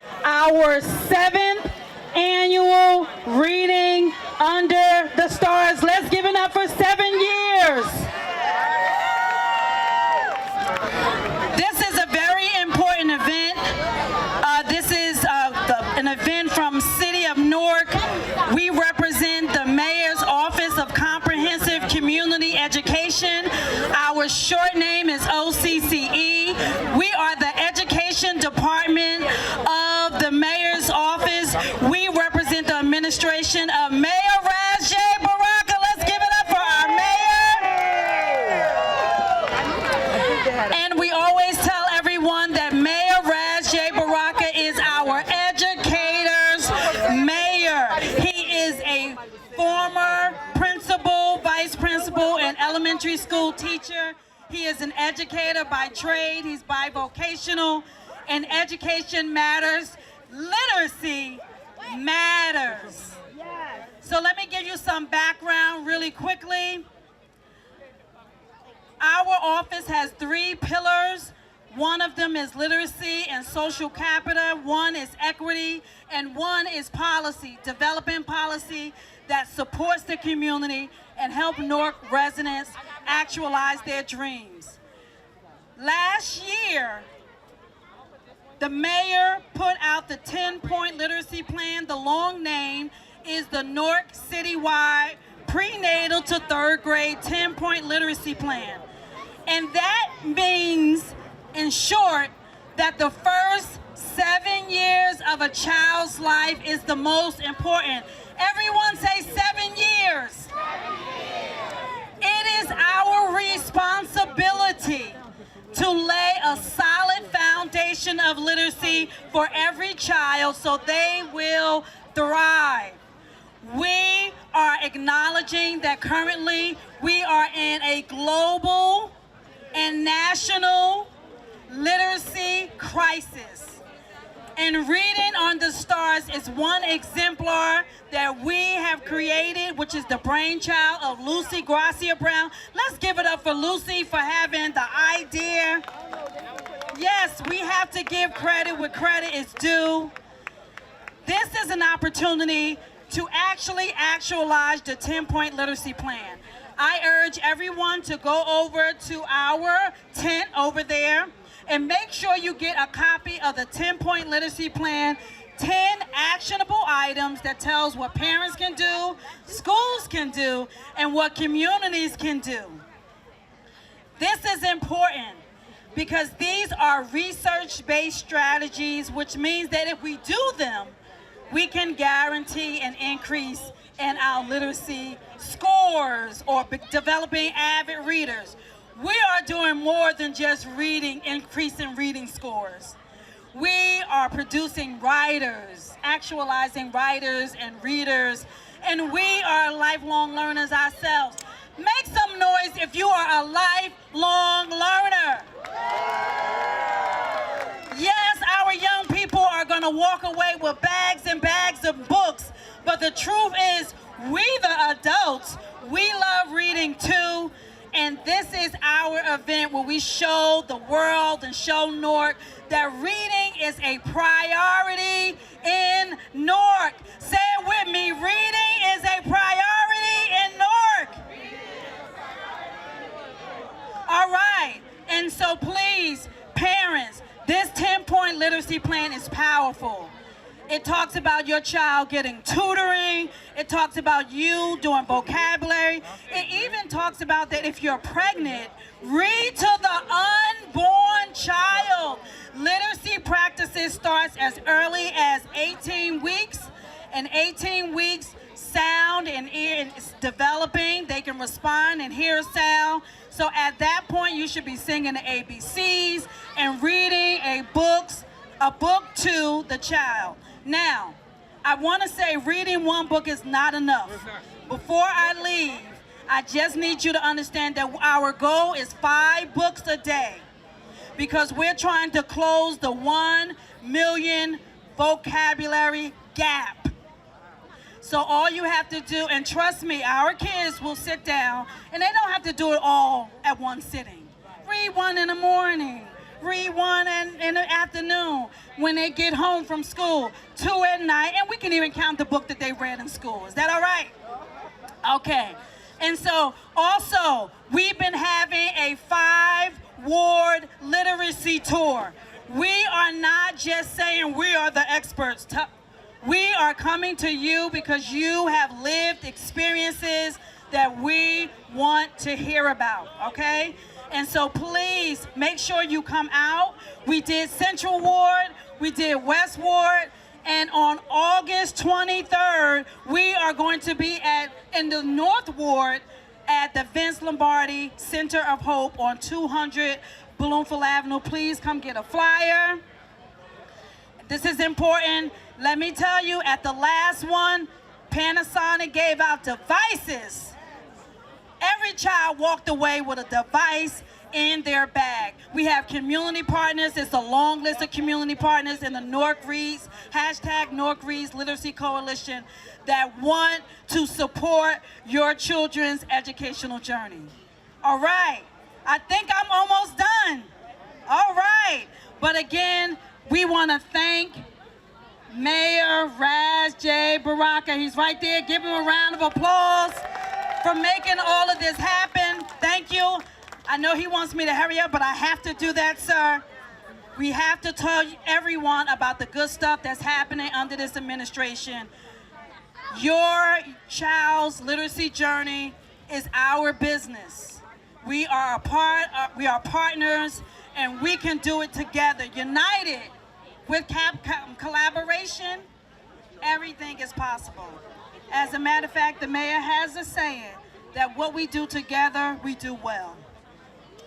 our seventh annual Reading Under the Stars. Let's give it up for 7 years. This is a very important event. This is an event from City of Newark. We represent the Mayor's Office of Comprehensive Community Education. Our short name is OCCE. We are the Education Department of the Mayor's Office. We represent the administration of Mayor Ras J. Baraka. Let's give it up for our mayor. And we always tell everyone that Mayor Ras J. Baraka is our educator's mayor. He is a former principal, vice principal, and elementary school teacher. He is an educator by trade. He's bivocational, and education matters. Literacy matters. So let me give you some background really quickly. Our office has 3 pillars. One of them is literacy and social capital, one is equity, and one is policy, developing policy that supports the community and help Newark residents actualize their dreams. Last year, the mayor put out the 10-point literacy plan. The long name is the Newark Citywide Prenatal to 3rd Grade 10-point literacy plan. And that means, in short, that the first 7 years of a child's life is the most important. Everyone say 7 years. It is our responsibility to lay a solid foundation of literacy for every child so they will thrive. We are acknowledging that currently we are in a global and national literacy crisis. And Reading on the Stars is one exemplar that we have created, which is the brainchild of Lucy Gracia Brown. Let's give it up for Lucy for having the idea. Yes, we have to give credit where credit is due. This is an opportunity to actually actualize the 10-point literacy plan. I urge everyone to go over to our tent over there and make sure you get a copy of the 10-point literacy plan, 10 actionable items that tells what parents can do, schools can do, and what communities can do. This is important because these are research-based strategies, which means that if we do them, we can guarantee an increase in our literacy scores or developing avid readers. We are doing more than just reading, increasing reading scores. We are producing writers, actualizing writers and readers, and we are lifelong learners ourselves. Make some noise if you are a lifelong learner. Yes, our young people are going to walk away with bags and bags of books, but the truth is, we the adults, we love reading too, and this is our event where we show the world and show Newark that reading is a priority in Newark. Say it with me, reading is a priority in Newark. All right, and so please, parents, this 10-point literacy plan is powerful. It talks about your child getting tutoring. It talks about you doing vocabulary. It even talks about that if you're pregnant, read to the unborn child. Literacy practices starts as early as 18 weeks. And 18 weeks, sound and ear is developing. They can respond and hear sound. So at that point, you should be singing the ABCs and reading a book to the child. Now, I want to say reading one book is not enough. Before I leave, I just need you to understand that our goal is 5 books a day because we're trying to close the 1 million vocabulary gap. So all you have to do, and trust me, our kids will sit down, and they don't have to do it all at one sitting. Read one in the morning, read one in the afternoon when they get home from school, 2 at night, and we can even count the book that they read in school. Is that all right? Okay. And so also, we've been having a 5-ward literacy tour. We are not just saying we are the experts. We are coming to you because you have lived experiences that we want to hear about, okay? And so please make sure you come out. We did Central Ward, we did West Ward, and on August 23rd, we are going to be in the North Ward at the Vince Lombardi Center of Hope on 200 Bloomfield Avenue. Please come get a flyer. This is important. Let me tell you, at the last one, Panasonic gave out devices. Every child walked away with a device in their bag. We have community partners. It's a long list of community partners in the Nork Reads, hashtag Nork Reads Literacy Coalition, that want to support your children's educational journey. All right, I think I'm almost done. All right, but again, we want to thank Mayor Raz J. Baraka. He's right there. Give him a round of applause for making all of this happen. Thank you. I know he wants me to hurry up, but I have to do that, sir. We have to tell everyone about the good stuff that's happening under this administration. Your child's literacy journey is our business. We are we are partners, and we can do it together, united. With collaboration, everything is possible. As a matter of fact, the mayor has a saying that what we do together, we do well.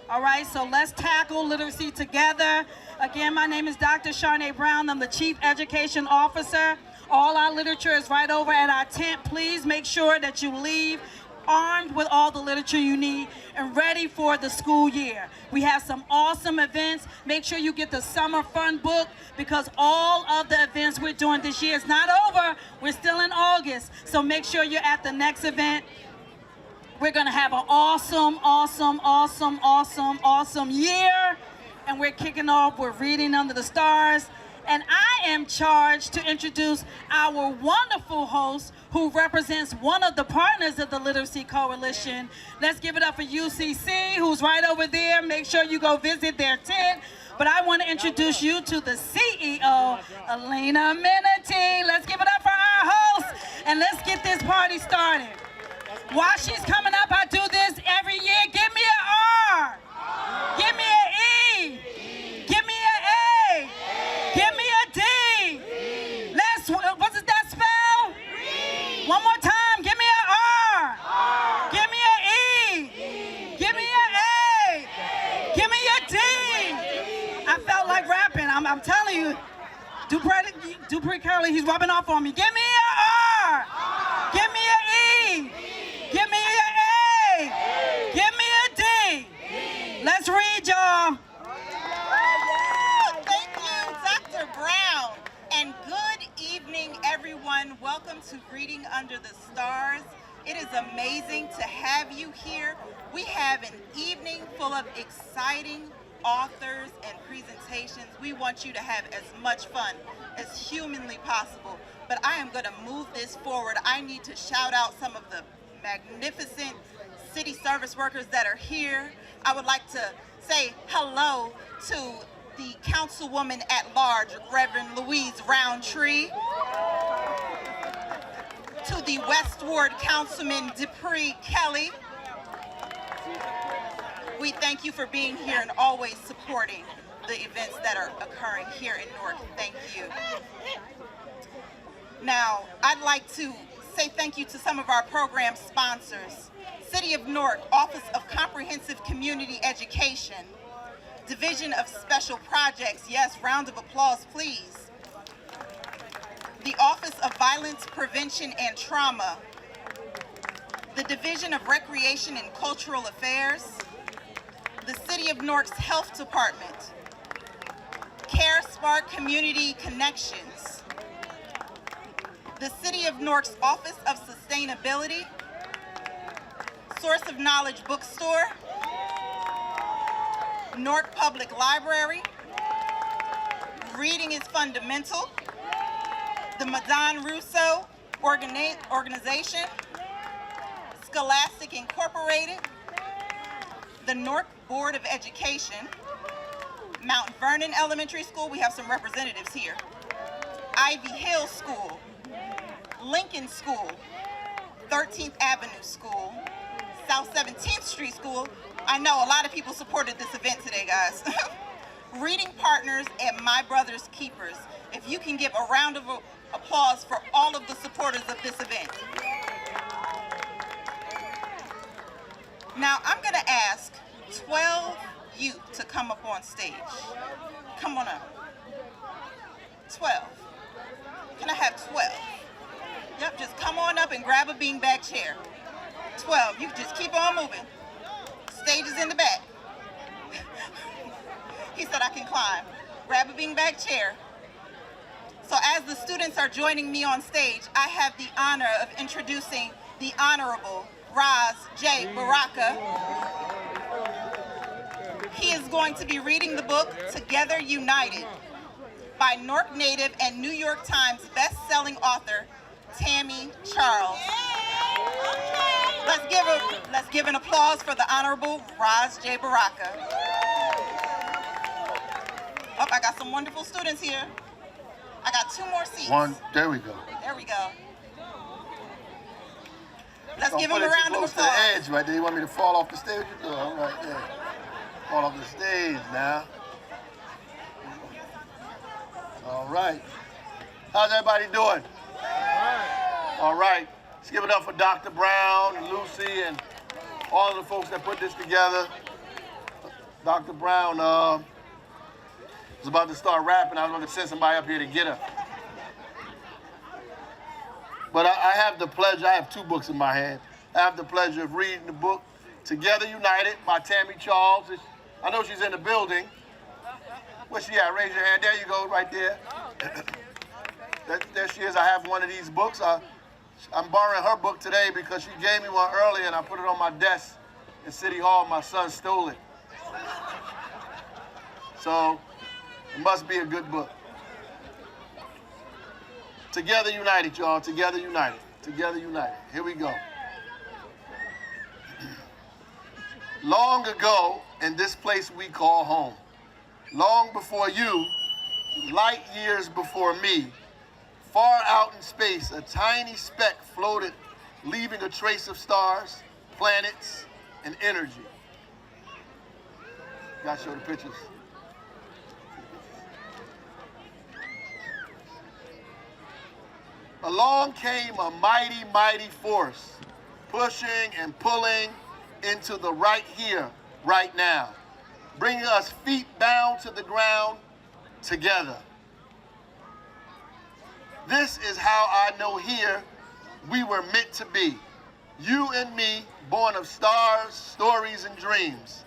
All right, so let's tackle literacy together. Again, my name is Dr. Sharnae Brown. I'm the Chief Education Officer. All our literature is right over at our tent. Please make sure that you leave armed with all the literature you need and ready for the school year. We have some awesome events. Make sure you get the Summer Fun book because all of the events we're doing this year is not over. We're still in August, so make sure you're at the next event. We're gonna have an awesome, awesome, awesome, awesome, awesome year, and we're kicking off with Reading Under the Stars. And I am charged to introduce our wonderful host who represents one of the partners of the Literacy Coalition. Let's give it up for UCC, who's right over there. Make sure you go visit their tent. But I want to introduce you to the CEO, Elena Minity. Let's give it up for our host, and let's get this party started. While she's coming up, I do this every year. Give me an R. Give me an E. Give me an A. Give me a D. What does that spell? One more time. Give me an R. Give me an E. Give me an A. Give me a D. I felt like rapping. I'm telling you. Dupree Curley, he's rubbing off on me. Give me an R. Give me an E. Give me an A. Give me a D. Let's read, y'all. Thank you, Dr. Brown. And good evening, everyone. Welcome to Reading Under the Stars. It is amazing to have you here. We have an evening full of exciting authors and presentations. We want you to have as much fun as humanly possible. But I am going to move this forward. I need to shout out some of the magnificent city service workers that are here. I would like to say hello to the Councilwoman at Large, Reverend Louise Roundtree, to the West Ward Councilman Dupree Kelly. We thank you for being here and always supporting the events that are occurring here in Newark. Thank you. Now, I'd like to say thank you to some of our program sponsors. City of Newark Office of Comprehensive Community Education, Division of Special Projects, yes, round of applause please. The Office of Violence Prevention and Trauma, the Division of Recreation and Cultural Affairs, the City of Newark's Health Department, CareSpark Community Connections, the City of Newark's Office of Sustainability, Source of Knowledge Bookstore, Newark Public Library, Reading is Fundamental, the Madame Rousseau Organization, Scholastic Incorporated, the Newark Board of Education, Mount Vernon Elementary School, we have some representatives here, Ivy Hill School, Lincoln School, 13th Avenue School, South 17th Street School. I know a lot of people supported this event today, guys. Reading Partners and My Brother's Keepers. If you can give a round of applause for all of the supporters of this event. Now, I'm gonna ask 12 youth to come up on stage. Come on up. 12. Can I have 12? Yep, just come on up and grab a beanbag chair. 12, you can just keep on moving. Stage is in the back. He said I can climb. Grab a beanbag chair. So as the students are joining me on stage, I have the honor of introducing the Honorable Roz J. Baraka. He is going to be reading the book Together United by Newark native and New York Times best-selling author Tammy Charles. Let's give an applause for the Honorable Roz J. Baraka. Oh, I got some wonderful students here. I got 2 more seats. There we go. There we go. Let's give Don't him a put it round of close to applause. the edge right there. You want me to fall off the stage? All right, there. Fall off the stage now. All right. How's everybody doing? All right. Let's give it up for Dr. Brown and Lucy and all of the folks that put this together. Dr. Brown was about to start rapping. I was going to send somebody up here to get her. But I have the pleasure, I have 2 books in my hand. I have the pleasure of reading the book Together United by Tammy Charles. I know she's in the building. Where's she at? Raise your hand. There you go, right there. There she is. I have one of these books. I'm borrowing her book today because she gave me one earlier and I put it on my desk in City Hall. My son stole it. So it must be a good book. Together United, y'all. Together United. Together United. Here we go. Long ago, in this place we call home, long before you, light years before me, far out in space, a tiny speck floated, leaving a trace of stars, planets, and energy. Gotta show the pictures. Along came a mighty, mighty force, pushing and pulling into the right here, right now, bringing us feet bound to the ground together. This is how I know here we were meant to be. You and me, born of stars, stories, and dreams,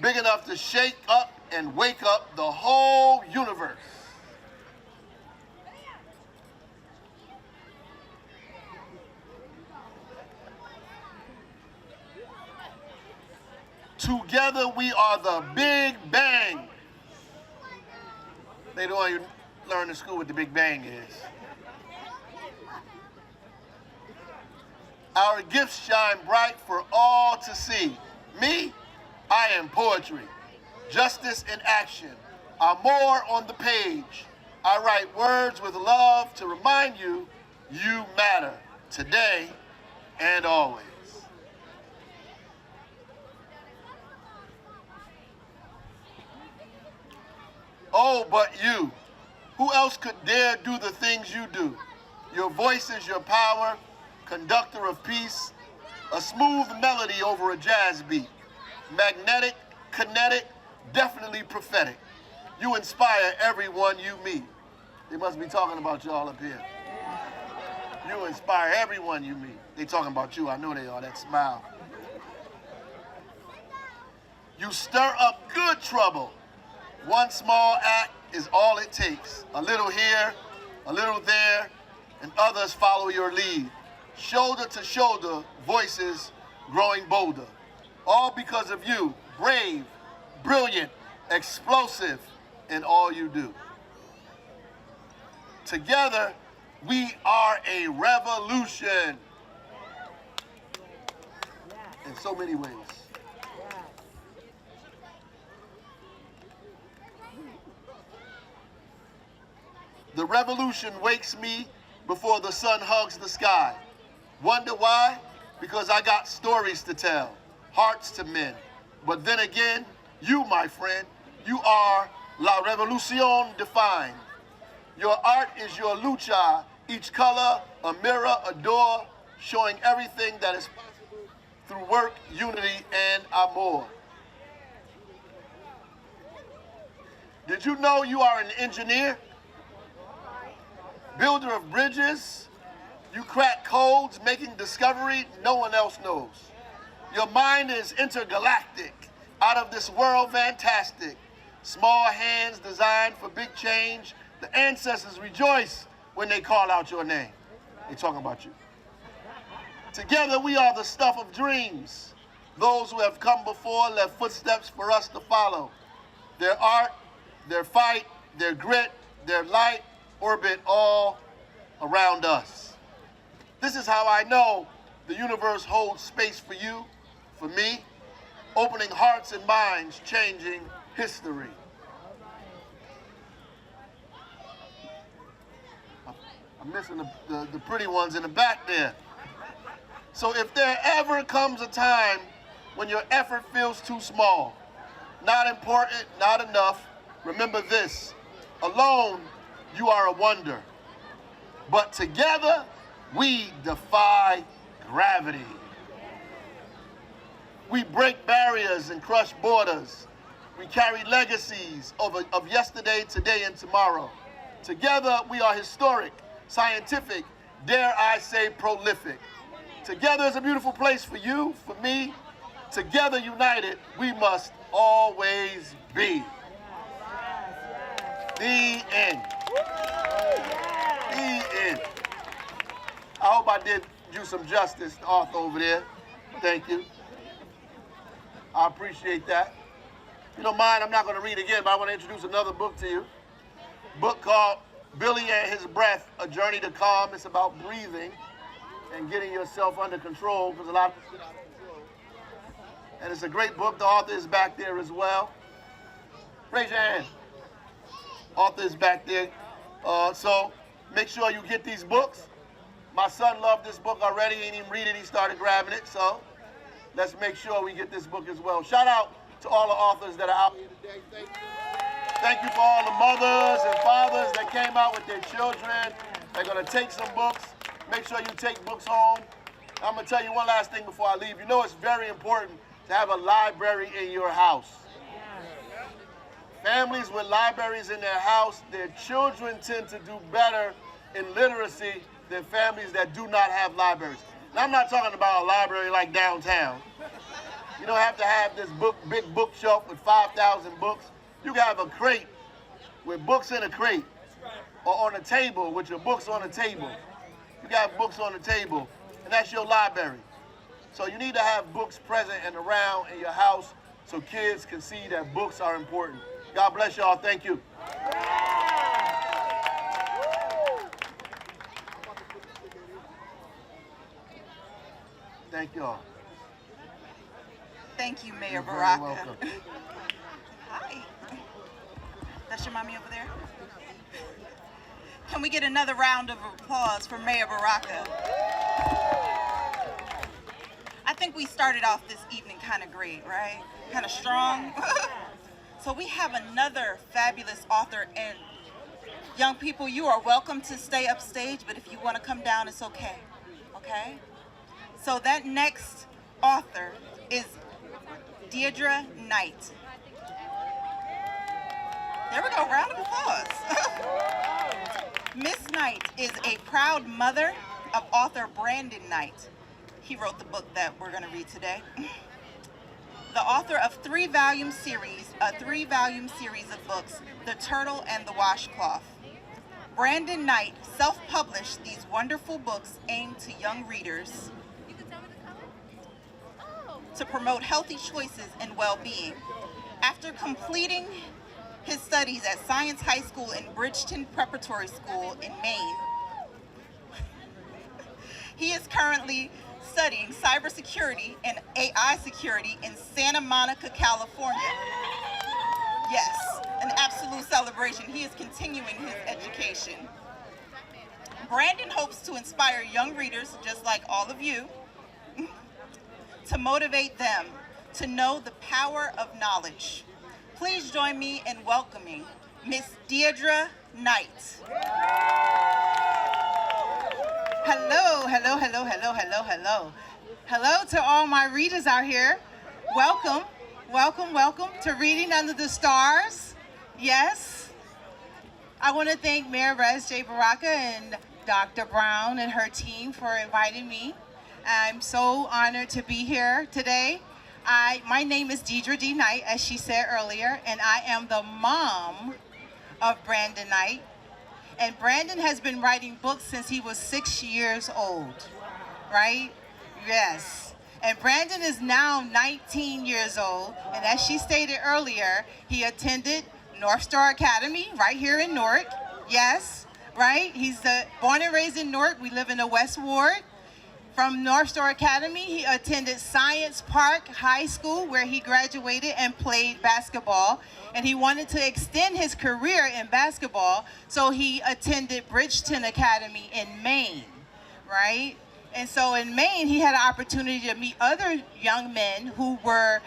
big enough to shake up and wake up the whole universe. Together we are the Big Bang. They don't want you to learn in school what the Big Bang is. Our gifts shine bright for all to see. Me, I am poetry. Justice in action. Amor on the page. I write words with love to remind you, you matter today and always. Oh, but you. Who else could dare do the things you do? Your voice is your power, conductor of peace, a smooth melody over a jazz beat. Magnetic, kinetic, definitely prophetic. You inspire everyone you meet. They must be talking about y'all up here. You inspire everyone you meet. They talking about you, I know they are, that smile. You stir up good trouble. One small act is all it takes. A little here, a little there, and others follow your lead. Shoulder to shoulder, voices growing bolder. All because of you, brave, brilliant, explosive in all you do. Together, we are a revolution in so many ways. The revolution wakes me before the sun hugs the sky. Wonder why? Because I got stories to tell, hearts to mend. But then again, you, my friend, you are La Revolution defined. Your art is your lucha, each color a mirror, a door, showing everything that is possible through work, unity, and amor. Did you know you are an engineer? Builder of bridges, you crack codes, making discovery no one else knows. Your mind is intergalactic, out of this world fantastic. Small hands designed for big change. The ancestors rejoice when they call out your name. They're talking about you. Together we are the stuff of dreams. Those who have come before left footsteps for us to follow. Their art, their fight, their grit, their light, orbit all around us. This is how I know the universe holds space for you, for me, opening hearts and minds, changing history. I'm missing the pretty ones in the back there. So if there ever comes a time when your effort feels too small, not important, not enough, remember this: alone, you are a wonder. But together, we defy gravity. We break barriers and crush borders. We carry legacies of yesterday, today, and tomorrow. Together, we are historic, scientific, dare I say prolific. Together is a beautiful place for you, for me. Together, united, we must always be. The end. The end. I hope I did you some justice, the author over there. Thank you. I appreciate that. If you don't mind, I'm not going to read again, but I want to introduce another book to you. Book called Billy and His Breath, A Journey to Calm. It's about breathing and getting yourself under control, because a lot of us get out of control. And it's a great book. The author is back there as well. Raise your hand. Author is back there. So make sure you get these books. My son loved this book already. He didn't even read it. He started grabbing it. So let's make sure we get this book as well. Shout out to all the authors that are out here today. Thank you. Thank you for all the mothers and fathers that came out with their children. They're going to take some books. Make sure you take books home. I'm going to tell you one last thing before I leave. You know it's very important to have a library in your house. Families with libraries in their house, their children tend to do better in literacy than families that do not have libraries. Now, I'm not talking about a library like downtown. You don't have to have this big bookshelf with 5,000 books. You can have a crate with books in a crate, or on a table with your books on a table. You got books on the table, and that's your library. So you need to have books present and around in your house so kids can see that books are important. God bless y'all. Thank you. Thank y'all. Thank you, Mayor You're very Baraka. welcome. Hi. That's your mommy over there? Can we get another round of applause for Mayor Baraka? I think we started off this evening kind of great, right? Kind of strong. So we have another fabulous author, and young people, you are welcome to stay upstage, but if you want to come down, it's okay, okay? So that next author is Deirdre Knight. There we go, round of applause. Miss Knight is a proud mother of author Brandon Knight. He wrote the book that we're going to read today. The author of a three-volume series of books, The Turtle and the Washcloth. Brandon Knight self-published these wonderful books aimed to young readers to promote healthy choices and well-being. After completing his studies at Science High School and Bridgeton Preparatory School in Maine, he is currently studying cybersecurity and AI security in Santa Monica, California. Yes, an absolute celebration. He is continuing his education. Brandon hopes to inspire young readers, just like all of you, to motivate them to know the power of knowledge. Please join me in welcoming Miss Deirdre Knight. Hello, hello, hello, hello, hello, hello. Hello to all my readers out here. Welcome, welcome, welcome to Reading Under the Stars. Yes. I want to thank Mayor Rez J. Baraka and Dr. Brown and her team for inviting me. I'm so honored to be here today. My name is Deirdre D. Knight, as she said earlier, and I am the mom of Brandon Knight. And Brandon has been writing books since he was 6 years old, right? Yes. And Brandon is now 19 years old, and as she stated earlier, he attended North Star Academy right here in Newark. Yes, right? He's born and raised in Newark. We live in the West Ward. From North Star Academy, he attended Science Park High School, where he graduated and played basketball. And he wanted to extend his career in basketball, so he attended Bridgeton Academy in Maine, right? And so in Maine, he had an opportunity to meet other young men who were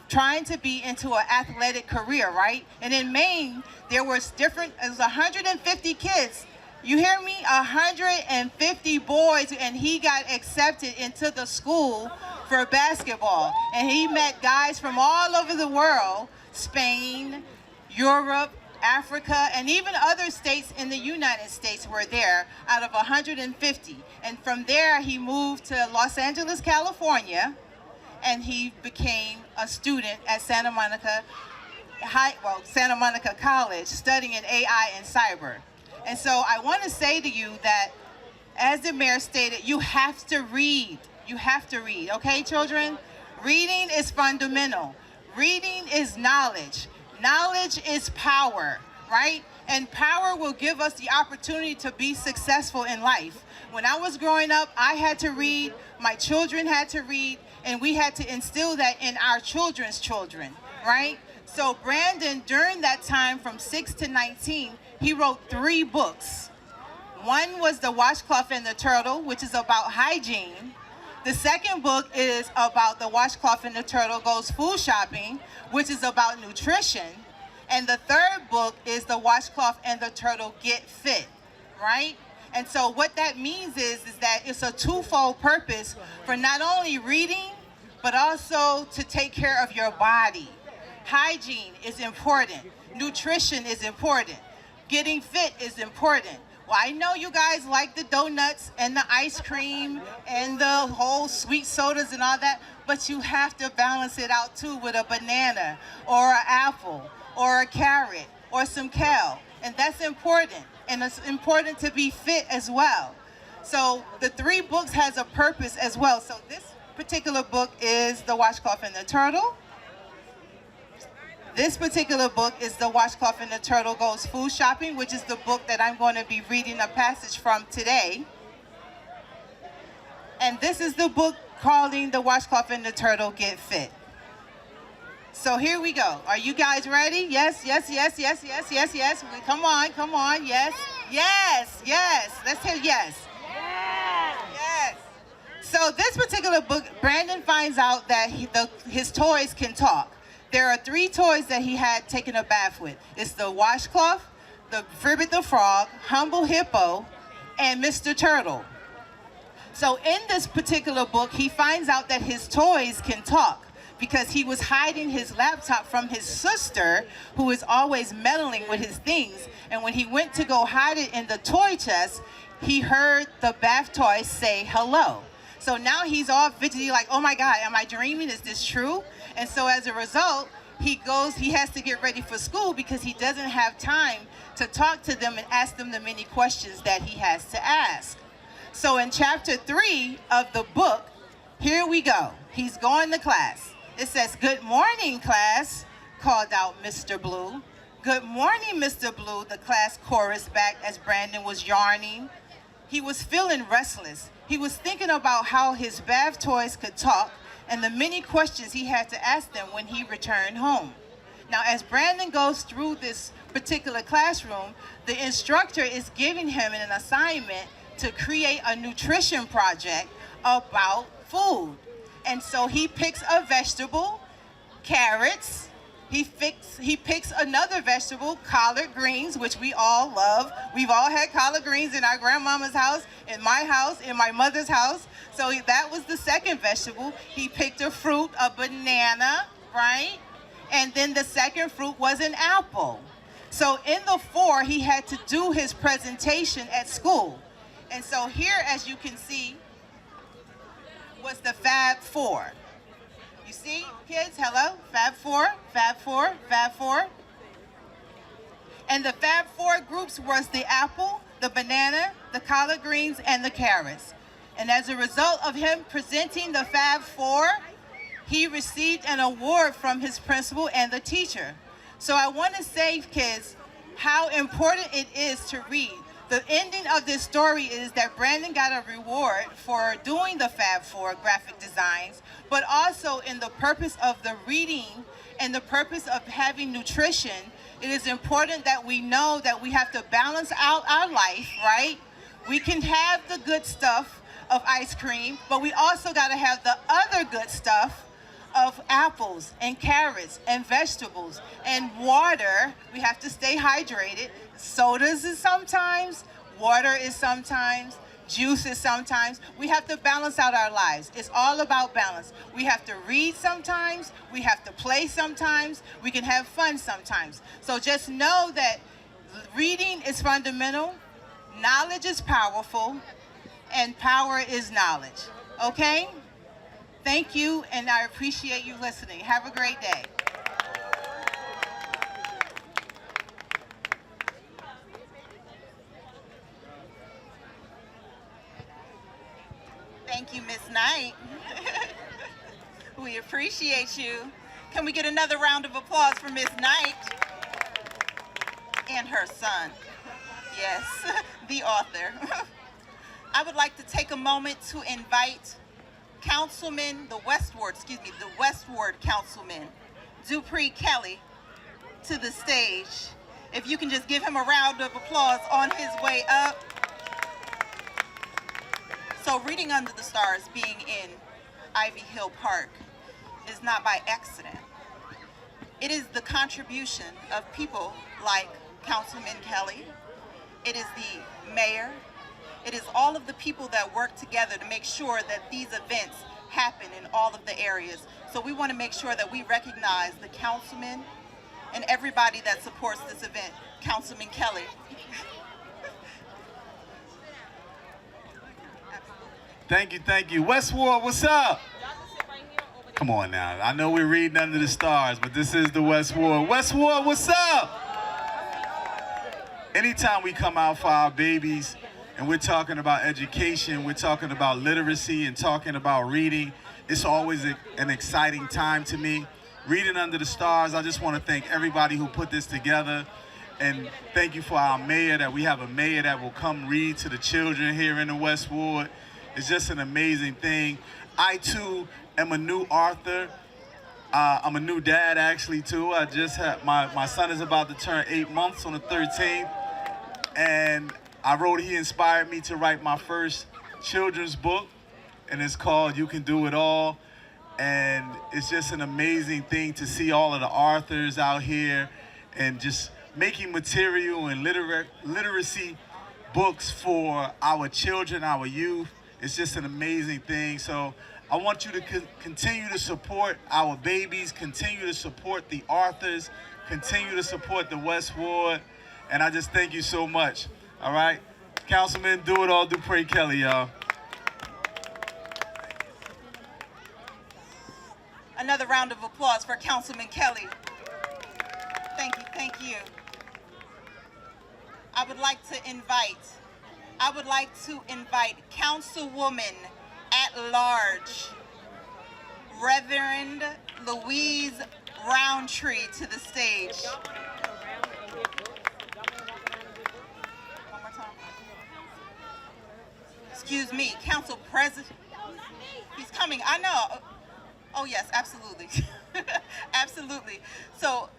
trying to be into an athletic career, right? And in Maine, it was 150 kids. You hear me? 150 boys, and he got accepted into the school for basketball. And he met guys from all over the world, Spain, Europe, Africa, and even other states in the United States were there out of 150. And from there, he moved to Los Angeles, California, and he became a student at Santa Monica College, studying in AI and cyber. And so I want to say to you that, as the mayor stated, you have to read. You have to read, okay, children? Reading is fundamental. Reading is knowledge. Knowledge is power, right? And power will give us the opportunity to be successful in life. When I was growing up, I had to read, my children had to read, and we had to instill that in our children's children, right? So Brandon, during that time from 6 to 19, he wrote 3 books. One was The Washcloth and the Turtle, which is about hygiene. The second book is about The Washcloth and the Turtle Goes Food Shopping, which is about nutrition. And the third book is The Washcloth and the Turtle Get Fit, right? And so what that means is that it's a twofold purpose for not only reading, but also to take care of your body. Hygiene is important. Nutrition is important. Getting fit is important. Well, I know you guys like the donuts and the ice cream and the whole sweet sodas and all that, but you have to balance it out too with a banana or an apple or a carrot or some kale. And that's important. And it's important to be fit as well. So the 3 books has a purpose as well. So this particular book is The Washcloth and the Turtle. This particular book is The Washcloth and the Turtle Goes Food Shopping, which is the book that I'm going to be reading a passage from today. And this is the book called The Washcloth and the Turtle Get Fit. So here we go. Are you guys ready? Yes, yes, yes, yes, yes, yes, yes. Come on, come on. Yes, yes, yes. Let's hear yes. Yes. So this particular book, Brandon finds out that his toys can talk. There are 3 toys that he had taken a bath with. It's the washcloth, the Fribbit the Frog, Humble Hippo, and Mr. Turtle. So in this particular book, he finds out that his toys can talk because he was hiding his laptop from his sister, who is always meddling with his things. And when he went to go hide it in the toy chest, he heard the bath toy say hello. So now he's all fidgety, like, oh my God, am I dreaming? Is this true? And so as a result, he has to get ready for school because he doesn't have time to talk to them and ask them the many questions that he has to ask. So in chapter 3 of the book, here we go. He's going to class. It says, good morning, class. called out Mr. Blue. "Good morning, Mr. Blue," the class chorused back as Brandon was yarning. He was feeling restless. He was thinking about how his bath toys could talk and the many questions he had to ask them when he returned home. Now, as Brandon goes through this particular classroom, the instructor is giving him an assignment to create a nutrition project about food. And so he picks a vegetable, carrots. He picks another vegetable, collard greens, which we all love. We've all had collard greens in our grandmama's house, in my house, in my mother's house. So that was the second vegetable. He picked a fruit, a banana, right? And then the second fruit was an apple. So in the 4, he had to do his presentation at school. And so here, as you can see, was the Fab 4. You see, kids, hello? Fab 4, Fab 4, Fab 4. And the Fab 4 groups was the apple, the banana, the collard greens, and the carrots. And as a result of him presenting the Fab 4, he received an award from his principal and the teacher. So I want to say, kids, how important it is to read. The ending of this story is that Brandon got a reward for doing the Fab 4 graphic designs, but also in the purpose of the reading and the purpose of having nutrition, it is important that we know that we have to balance out our life, right? We can have the good stuff of ice cream, but we also got to have the other good stuff of apples and carrots and vegetables and water. We have to stay hydrated. Sodas is sometimes, water is sometimes, juice is sometimes. We have to balance out our lives. It's all about balance. We have to read sometimes, we have to play sometimes, we can have fun sometimes. So just know that reading is fundamental, knowledge is powerful, and power is knowledge. Okay? Thank you, and I appreciate you listening. Have a great day. Thank you, Miss Knight. We appreciate you. Can we get another round of applause for Miss Knight and her son? Yes, the author. I would like to take a moment to invite the Westward Councilman, Dupree Kelly, to the stage. If you can just give him a round of applause on his way up. So Reading Under the Stars being in Ivy Hill Park is not by accident. It is the contribution of people like Councilman Kelly. It is the mayor. It is all of the people that work together to make sure that these events happen in all of the areas. So we want to make sure that we recognize the councilmen and everybody that supports this event. Councilman Kelly. Thank you. Westward, what's up? Come on now. I know we're reading under the stars, but this is the Westward. Westward, what's up? Anytime we come out for our babies and we're talking about education, we're talking about literacy and talking about reading, it's always an exciting time to me. Reading Under the Stars, I just want to thank everybody who put this together. And thank you for our mayor, that we have a mayor that will come read to the children here in the Westward. It's just an amazing thing. I too am a new author. I'm a new dad actually too. I just had, my son is about to turn 8 months on the 13th. And I wrote, he inspired me to write my first children's book, and it's called You Can Do It All. And it's just an amazing thing to see all of the authors out here and just making material and literacy books for our children, our youth. It's just an amazing thing. So I want you to continue to support our babies, continue to support the authors, continue to support the Westward. And I just thank you so much. All right? Councilman Do It All, Dupree Kelly, y'all. Another round of applause for Councilman Kelly. Thank you. I would like to invite Councilwoman at Large, Reverend Louise Roundtree to the stage. One more time. Excuse me, Council President. He's coming, I know. Oh yes, absolutely. Absolutely. So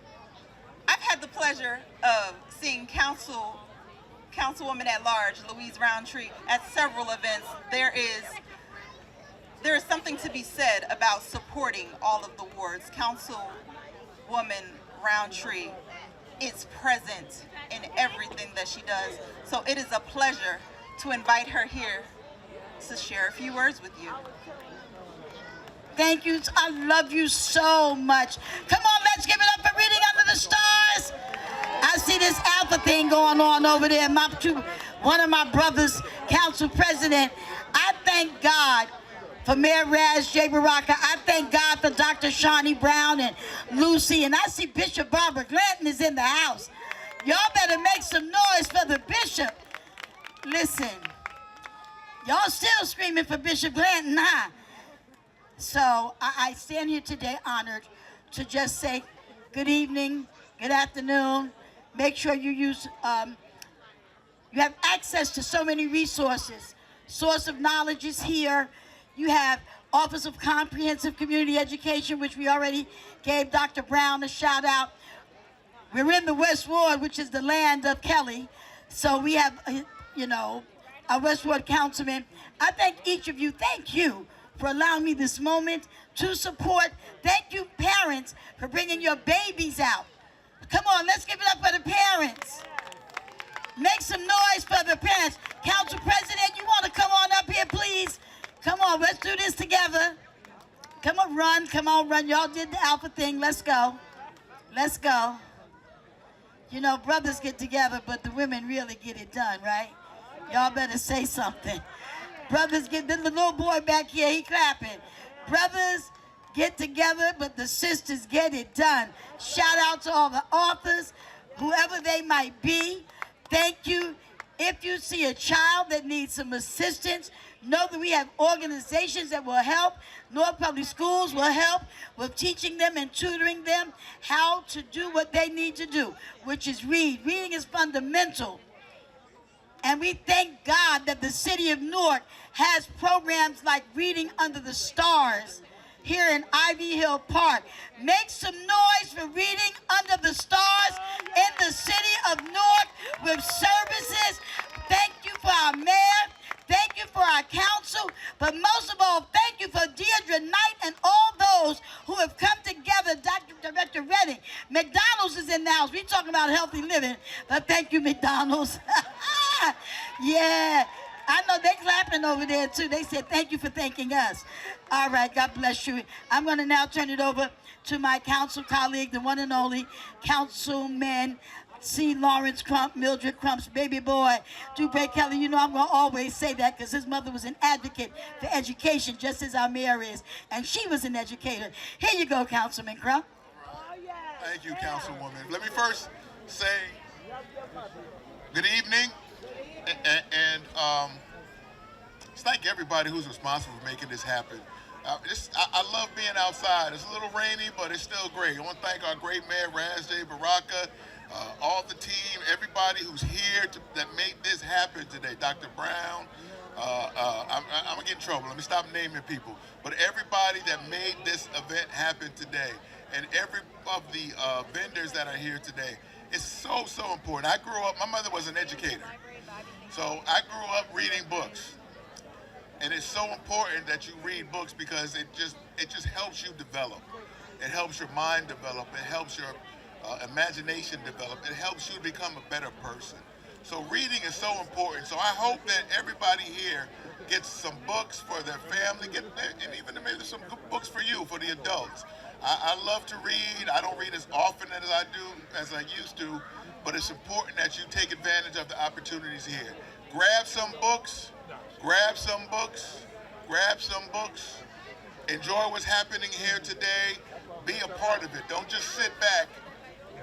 I've had the pleasure of seeing Councilwoman at Large, Louise Roundtree, at several events. There is something to be said about supporting all of the wards. Councilwoman Roundtree is present in everything that she does. So it is a pleasure to invite her here to share a few words with you. Thank you. I love you so much. Come on, let's give it up for Reading Under the Stars. I see this alpha thing going on over there. One of my brothers, Council President. I thank God for Mayor Raz J. Baraka. I thank God for Dr. Shawnee Brown and Lucy. And I see Bishop Barbara Glanton is in the house. Y'all better make some noise for the bishop. Listen, y'all still screaming for Bishop Glanton, huh? So I stand here today honored to just say good evening, good afternoon. Make sure you use, you have access to so many resources. Source of Knowledge is here. You have Office of Comprehensive Community Education, which we already gave Dr. Brown a shout out. We're in the West Ward, which is the land of Kelly. So we have, our West Ward councilman. I thank each of you. Thank you for allowing me this moment to support. Thank you, parents, for bringing your babies out. Come on, let's give it up for the parents. Make some noise for the parents. Council President, you want to come on up here, please? Come on, let's do this together. Come on, run. Come on, run. Y'all did the alpha thing. Let's go. Let's go. You know, brothers get together, but the women really get it done, right? Y'all better say something. Brothers get, the little boy back here, he clapping. Brothers get together, but the sisters get it done. Shout out to all the authors, whoever they might be. Thank you. If you see a child that needs some assistance, know that we have organizations that will help. North Public Schools will help with teaching them and tutoring them how to do what they need to do, which is read. Reading is fundamental. And we thank God that the city of Newark has programs like Reading Under the Stars here in Ivy Hill Park. Make some noise for Reading Under the Stars in the city of Newark with services. Thank you for our mayor. Thank you for our council. But most of all, thank you for Deirdre Knight and all those who have come together. Director Redding. McDonald's is in the house. We're talking about healthy living. But thank you, McDonald's. Yeah. I know they're clapping over there, too. They said, thank you for thanking us. All right, God bless you. I'm going to now turn it over to my council colleague, the one and only Councilman C. Lawrence Crump, Mildred Crump's baby boy, Dupe Kelly. You know I'm going to always say that because his mother was an advocate for education, just as our mayor is. And she was an educator. Here you go, Councilman Crump. Thank you, Councilwoman. Let me first say good evening. And thank everybody who's responsible for making this happen. I love being outside. It's a little rainy, but it's still great. I want to thank our great mayor, Raz J. Baraka, all the team, everybody who's here that made this happen today. Dr. Brown, I'm going to get in trouble. Let me stop naming people. But everybody that made this event happen today, and every of the vendors that are here today, it's so, so important. I grew up, my mother was an educator. So I grew up reading books, and it's so important that you read books because it just helps you develop. It helps your mind develop. It helps your imagination develop. It helps you become a better person. So reading is so important. So I hope that everybody here gets some books for their family, and even maybe some good books for you, for the adults. I love to read. I don't read as often as I used to. But it's important that you take advantage of the opportunities here. Grab some books, grab some books, grab some books. Enjoy what's happening here today. Be a part of it. Don't just sit back.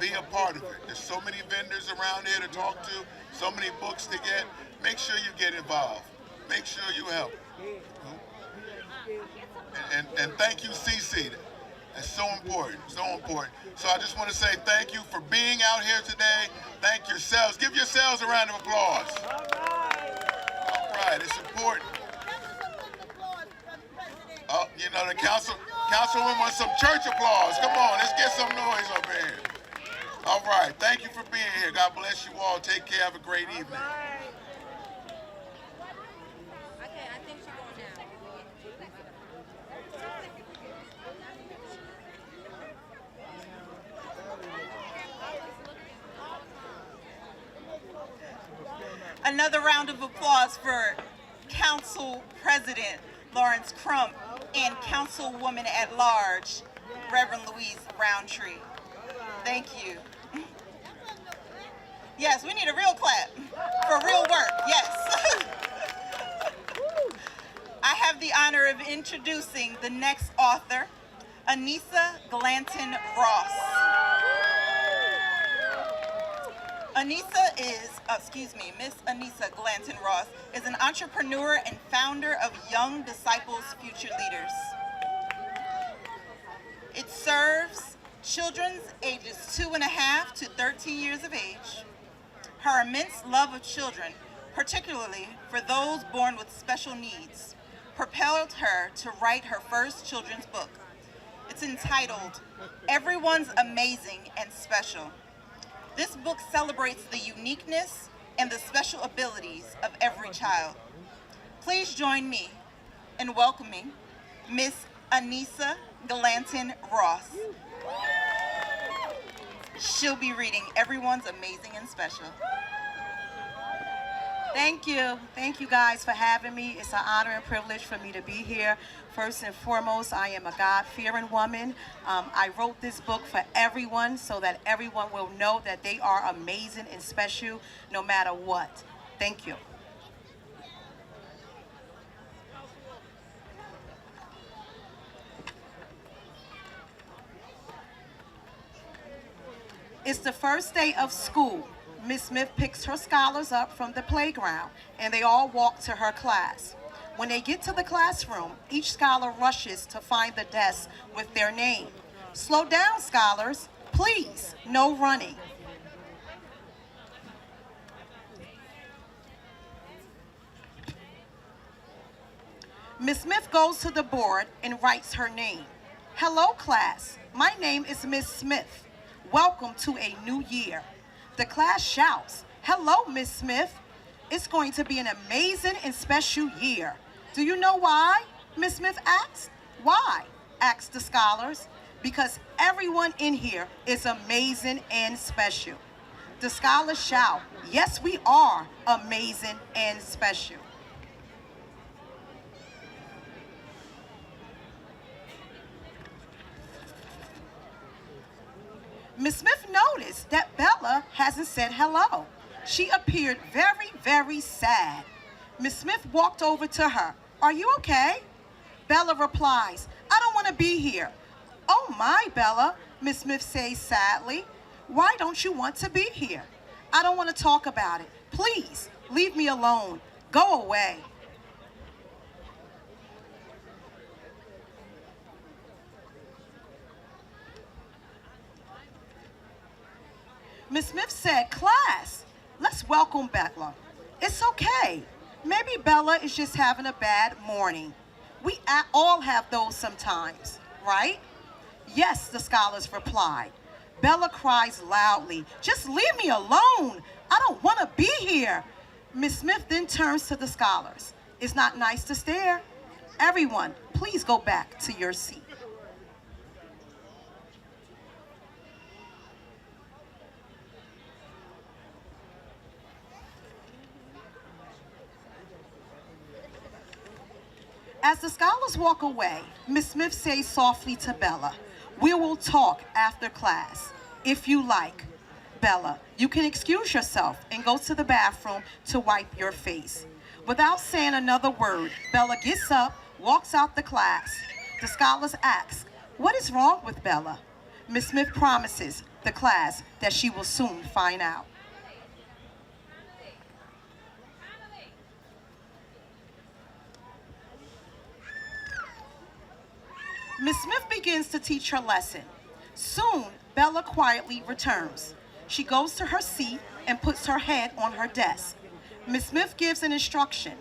Be a part of it. There's so many vendors around here to talk to, so many books to get. Make sure you get involved. Make sure you help. And thank you, CC. It's so important, so important. So I just want to say thank you for being out here today. Thank yourselves. Give yourselves a round of applause. All right, it's important. Oh, you know, the councilwoman wants some church applause. Come on, let's get some noise up here. All right, thank you for being here. God bless you all. Take care. Have a great evening. Another round of applause for Council President Lawrence Crump and Councilwoman at Large, Reverend Louise Roundtree. Thank you. Yes, we need a real clap for real work, yes. I have the honor of introducing the next author, Anissa Glanton Ross. Miss Anissa Glanton Ross is an entrepreneur and founder of Young Disciples Future Leaders. It serves children ages 2.5 to 13 years of age. Her immense love of children, particularly for those born with special needs, propelled her to write her first children's book. It's entitled, Everyone's Amazing and Special. This book celebrates the uniqueness and the special abilities of every child. Please join me in welcoming Miss Anissa Glanton Ross. She'll be reading Everyone's Amazing and Special. Thank you. Thank you guys for having me. It's an honor and privilege for me to be here. First and foremost, I am a God-fearing woman. I wrote this book for everyone so that everyone will know that they are amazing and special no matter what. Thank you. It's the first day of school. Miss Smith picks her scholars up from the playground, and they all walk to her class. When they get to the classroom, each scholar rushes to find the desk with their name. Slow down, scholars. Please, no running. Miss Smith goes to the board and writes her name. Hello, class. My name is Miss Smith. Welcome to a new year. The class shouts, hello, Miss Smith. It's going to be an amazing and special year. Do you know why? Miss Smith asked. Why? Asked the scholars. Because everyone in here is amazing and special. The scholars shout, yes, we are amazing and special. Miss Smith noticed that Bella hasn't said hello. She appeared very, very sad. Miss Smith walked over to her. Are you okay? Bella replies, I don't want to be here. Oh my, Bella, Miss Smith says sadly. Why don't you want to be here? I don't want to talk about it. Please, leave me alone. Go away. Miss Smith said, class, let's welcome Bella. It's okay. Maybe Bella is just having a bad morning. We all have those sometimes, right? Yes, the scholars replied. Bella cries loudly, just leave me alone. I don't want to be here. Miss Smith then turns to the scholars. It's not nice to stare. Everyone, please go back to your seat. As the scholars walk away, Miss Smith says softly to Bella, we will talk after class, if you like. Bella, you can excuse yourself and go to the bathroom to wipe your face. Without saying another word, Bella gets up, walks out the class. The scholars ask, what is wrong with Bella? Miss Smith promises the class that she will soon find out. Miss Smith begins to teach her lesson. Soon, Bella quietly returns. She goes to her seat and puts her head on her desk. Miss Smith gives an instruction.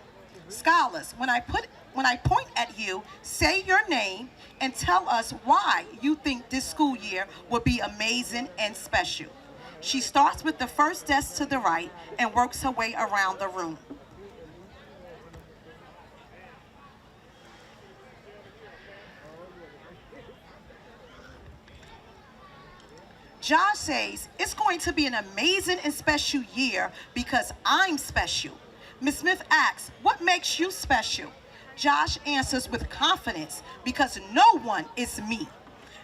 Scholars, when I point at you, say your name and tell us why you think this school year will be amazing and special. She starts with the first desk to the right and works her way around the room. Josh says, it's going to be an amazing and special year because I'm special. Miss Smith asks, what makes you special? Josh answers with confidence, because no one is me.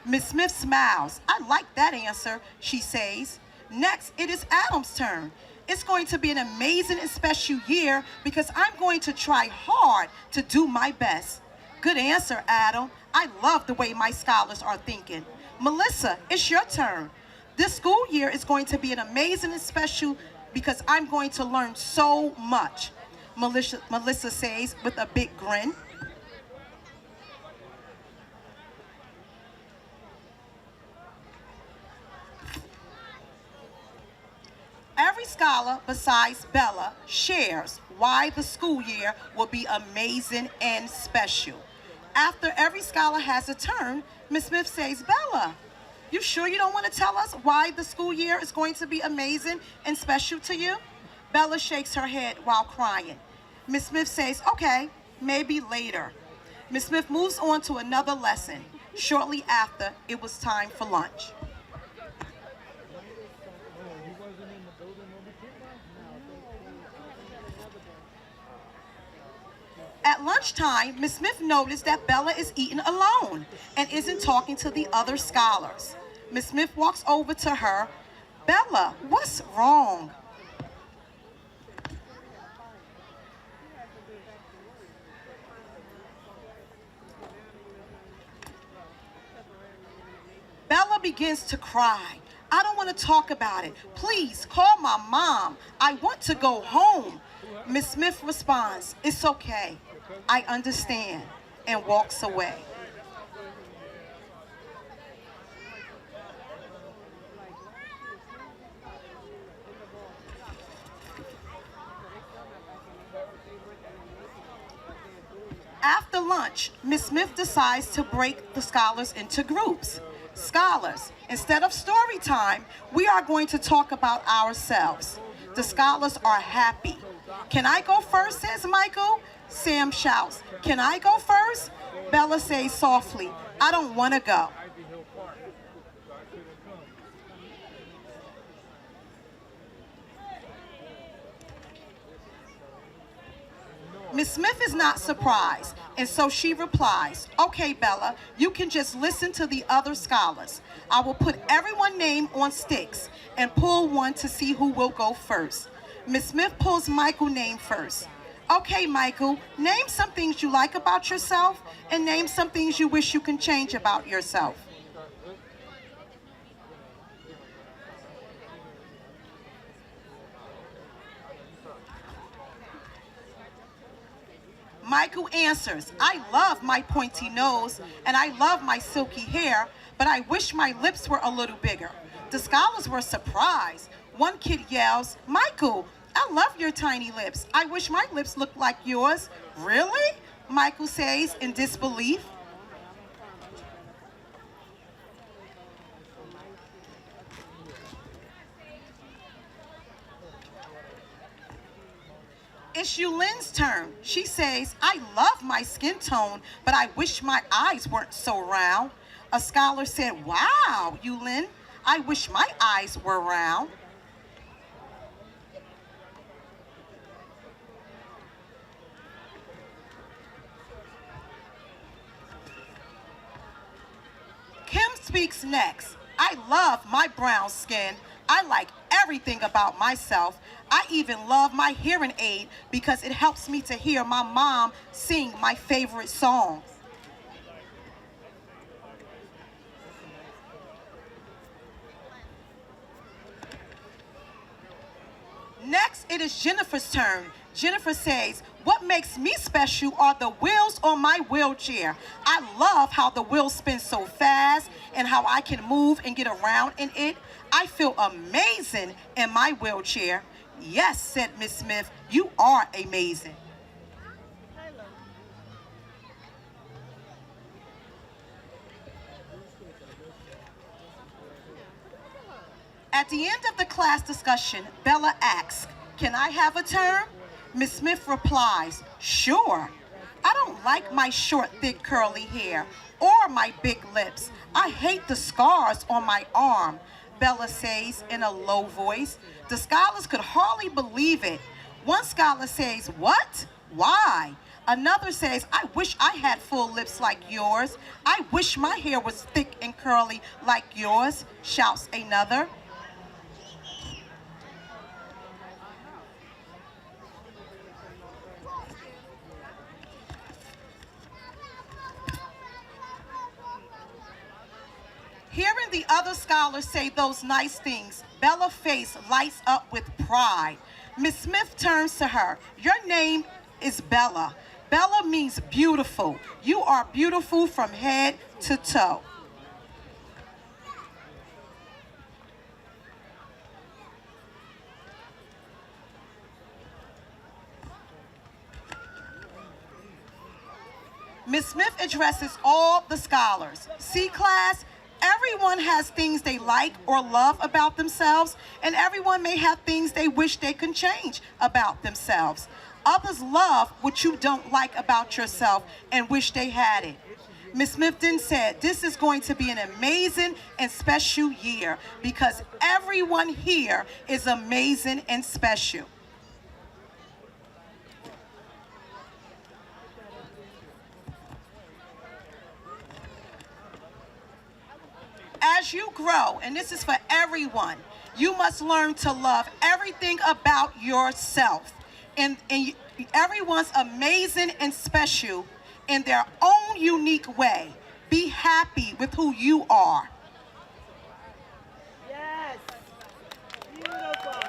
Miss Smith smiles. I like that answer, she says. Next, it is Adam's turn. It's going to be an amazing and special year because I'm going to try hard to do my best. Good answer, Adam. I love the way my scholars are thinking. Melissa, it's your turn. This school year is going to be an amazing and special because I'm going to learn so much, Melissa says with a big grin. Every scholar besides Bella shares why the school year will be amazing and special. After every scholar has a turn, Miss Smith says, Bella, you sure you don't want to tell us why the school year is going to be amazing and special to you? Bella shakes her head while crying. Miss Smith says, okay, maybe later. Miss Smith moves on to another lesson. Shortly after, it was time for lunch. At lunchtime, Miss Smith noticed that Bella is eating alone and isn't talking to the other scholars. Miss Smith walks over to her. Bella, what's wrong? Bella begins to cry. I don't want to talk about it. Please call my mom. I want to go home. Miss Smith responds, it's okay. I understand, and walks away. After lunch, Miss Smith decides to break the scholars into groups. Scholars, instead of story time, we are going to talk about ourselves. The scholars are happy. Can I go first, says Michael. Sam shouts, can I go first? Bella says softly, I don't want to go. Miss Smith is not surprised, and so she replies, okay, Bella, you can just listen to the other scholars. I will put everyone's name on sticks and pull one to see who will go first. Miss Smith pulls Michael's name first. Okay, Michael, name some things you like about yourself and name some things you wish you can change about yourself. Michael answers, I love my pointy nose and I love my silky hair, but I wish my lips were a little bigger. The scholars were surprised. One kid yells, Michael, I love your tiny lips. I wish my lips looked like yours. Really? Michael says in disbelief. It's Yulin's turn. She says, I love my skin tone, but I wish my eyes weren't so round. A scholar said, wow, Yulin, I wish my eyes were round. Kim speaks next. I love my brown skin. I like everything about myself. I even love my hearing aid because it helps me to hear my mom sing my favorite songs. Next, it is Jennifer's turn. Jennifer says, What makes me special are the wheels on my wheelchair. I love how the wheels spin so fast and how I can move and get around in it. I feel amazing in my wheelchair. Yes, said Miss Smith, you are amazing. At the end of the class discussion, Bella asks, "Can I have a turn?" Miss Smith replies, "Sure. I don't like my short, thick, curly hair or my big lips. I hate the scars on my arm," Bella says in a low voice. The scholars could hardly believe it. One scholar says, "What? Why?" Another says, "I wish I had full lips like yours. I wish my hair was thick and curly like yours," shouts another. Hearing the other scholars say those nice things, Bella's face lights up with pride. Miss Smith turns to her. "Your name is Bella. Bella means beautiful. You are beautiful from head to toe." Miss Smith addresses all the scholars. "See, class, everyone has things they like or love about themselves, and everyone may have things they wish they could change about themselves. Others love what you don't like about yourself and wish they had it." Miss Smith then said, "This is going to be an amazing and special year because everyone here is amazing and special." As you grow, and this is for everyone, you must learn to love everything about yourself. And everyone's amazing and special in their own unique way. Be happy with who you are. Yes. Beautiful.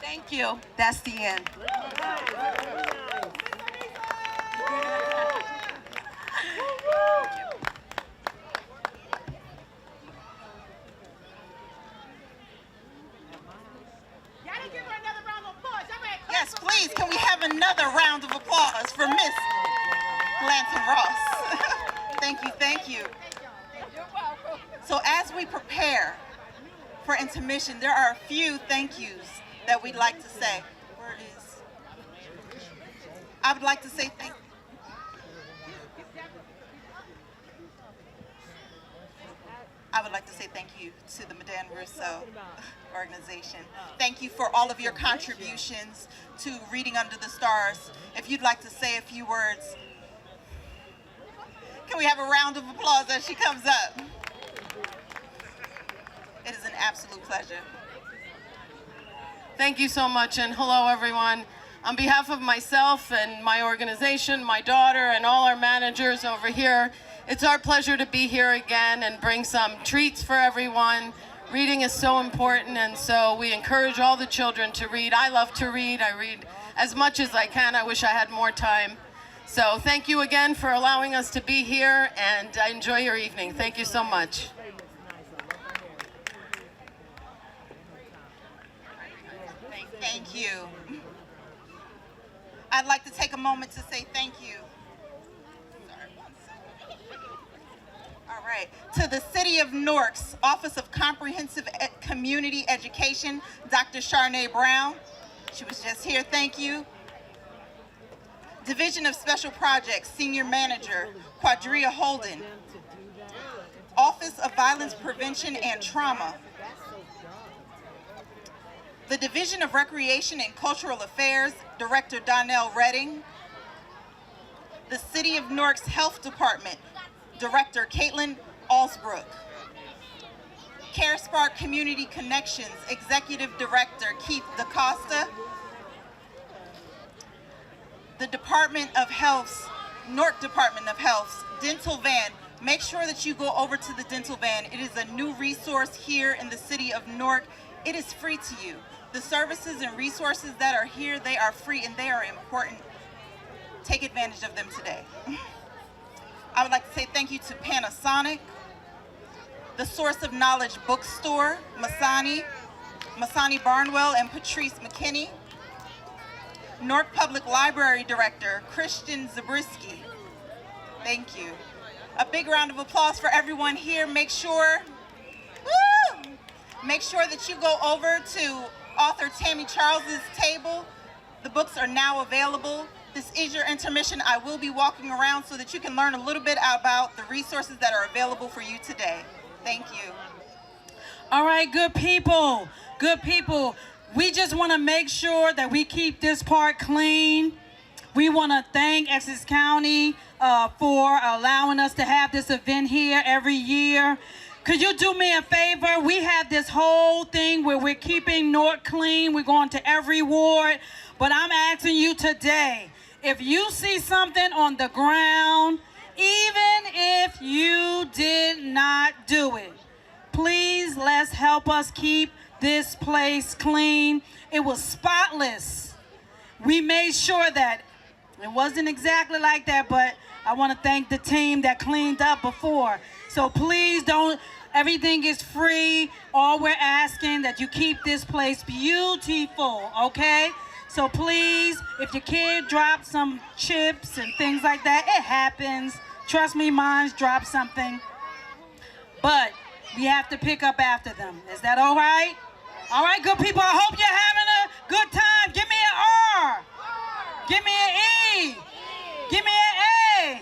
Thank you. That's the end. Yes, please, can we have another round of applause for Miss Blanton Ross? Thank you, thank you. You're welcome. So as we prepare for intermission, there are a few thank yous that we'd like to say. Where is? I would like to say thank you. I would like to say thank you to the Madame Rousseau organization. Thank you for all of your contributions to Reading Under the Stars. If you'd like to say a few words, can we have a round of applause as she comes up? It is an absolute pleasure. Thank you so much, and hello everyone. On behalf of myself and my organization, my daughter, and all our managers over here, it's our pleasure to be here again and bring some treats for everyone. Reading is so important, and so we encourage all the children to read. I love to read. I read as much as I can. I wish I had more time. So thank you again for allowing us to be here, and enjoy your evening. Thank you so much. Thank you. I'd like to take a moment to say thank you. Sorry, one second. All right. To the City of Newark's Office of Comprehensive Community Education, Dr. Sharnae Brown. She was just here. Thank you. Division of Special Projects Senior Manager, Quadria Holden. Office of Violence Prevention and Trauma. The Division of Recreation and Cultural Affairs, Director Donnell Redding. The City of Newark's Health Department, Director Caitlin Alsbrook. CareSpark Community Connections, Executive Director Keith DaCosta. The Department of Health's, Newark Department of Health's Dental Van. Make sure that you go over to the Dental Van. It is a new resource here in the City of Newark. It is free to you. The services and resources that are here, they are free and they are important. Take advantage of them today. I would like to say thank you to Panasonic, the Source of Knowledge Bookstore, Masani Barnwell and Patrice McKinney, Newark Public Library Director, Christian Zabriskie. Thank you. A big round of applause for everyone here. Make sure that you go over to author Tammy Charles's table. The books are now available. This is your intermission. I will be walking around so that you can learn a little bit about the resources that are available for you today. Thank you. All right, good people. Good people. We just want to make sure that we keep this park clean. We want to thank Essex County for allowing us to have this event here every year. Could you do me a favor? We have this whole thing where we're keeping Newark clean. We're going to every ward. But I'm asking you today, if you see something on the ground, even if you did not do it, please let's help us keep this place clean. It was spotless. We made sure that it wasn't exactly like that, but I want to thank the team that cleaned up before. So please don't, everything is free. All we're asking that you keep this place beautiful, okay? So please, if your kid drops some chips and things like that, it happens. Trust me, mine's dropped something. But we have to pick up after them. Is that all right? All right, good people, I hope you're having a good time. Give me an R. Give me an E. Give me an A.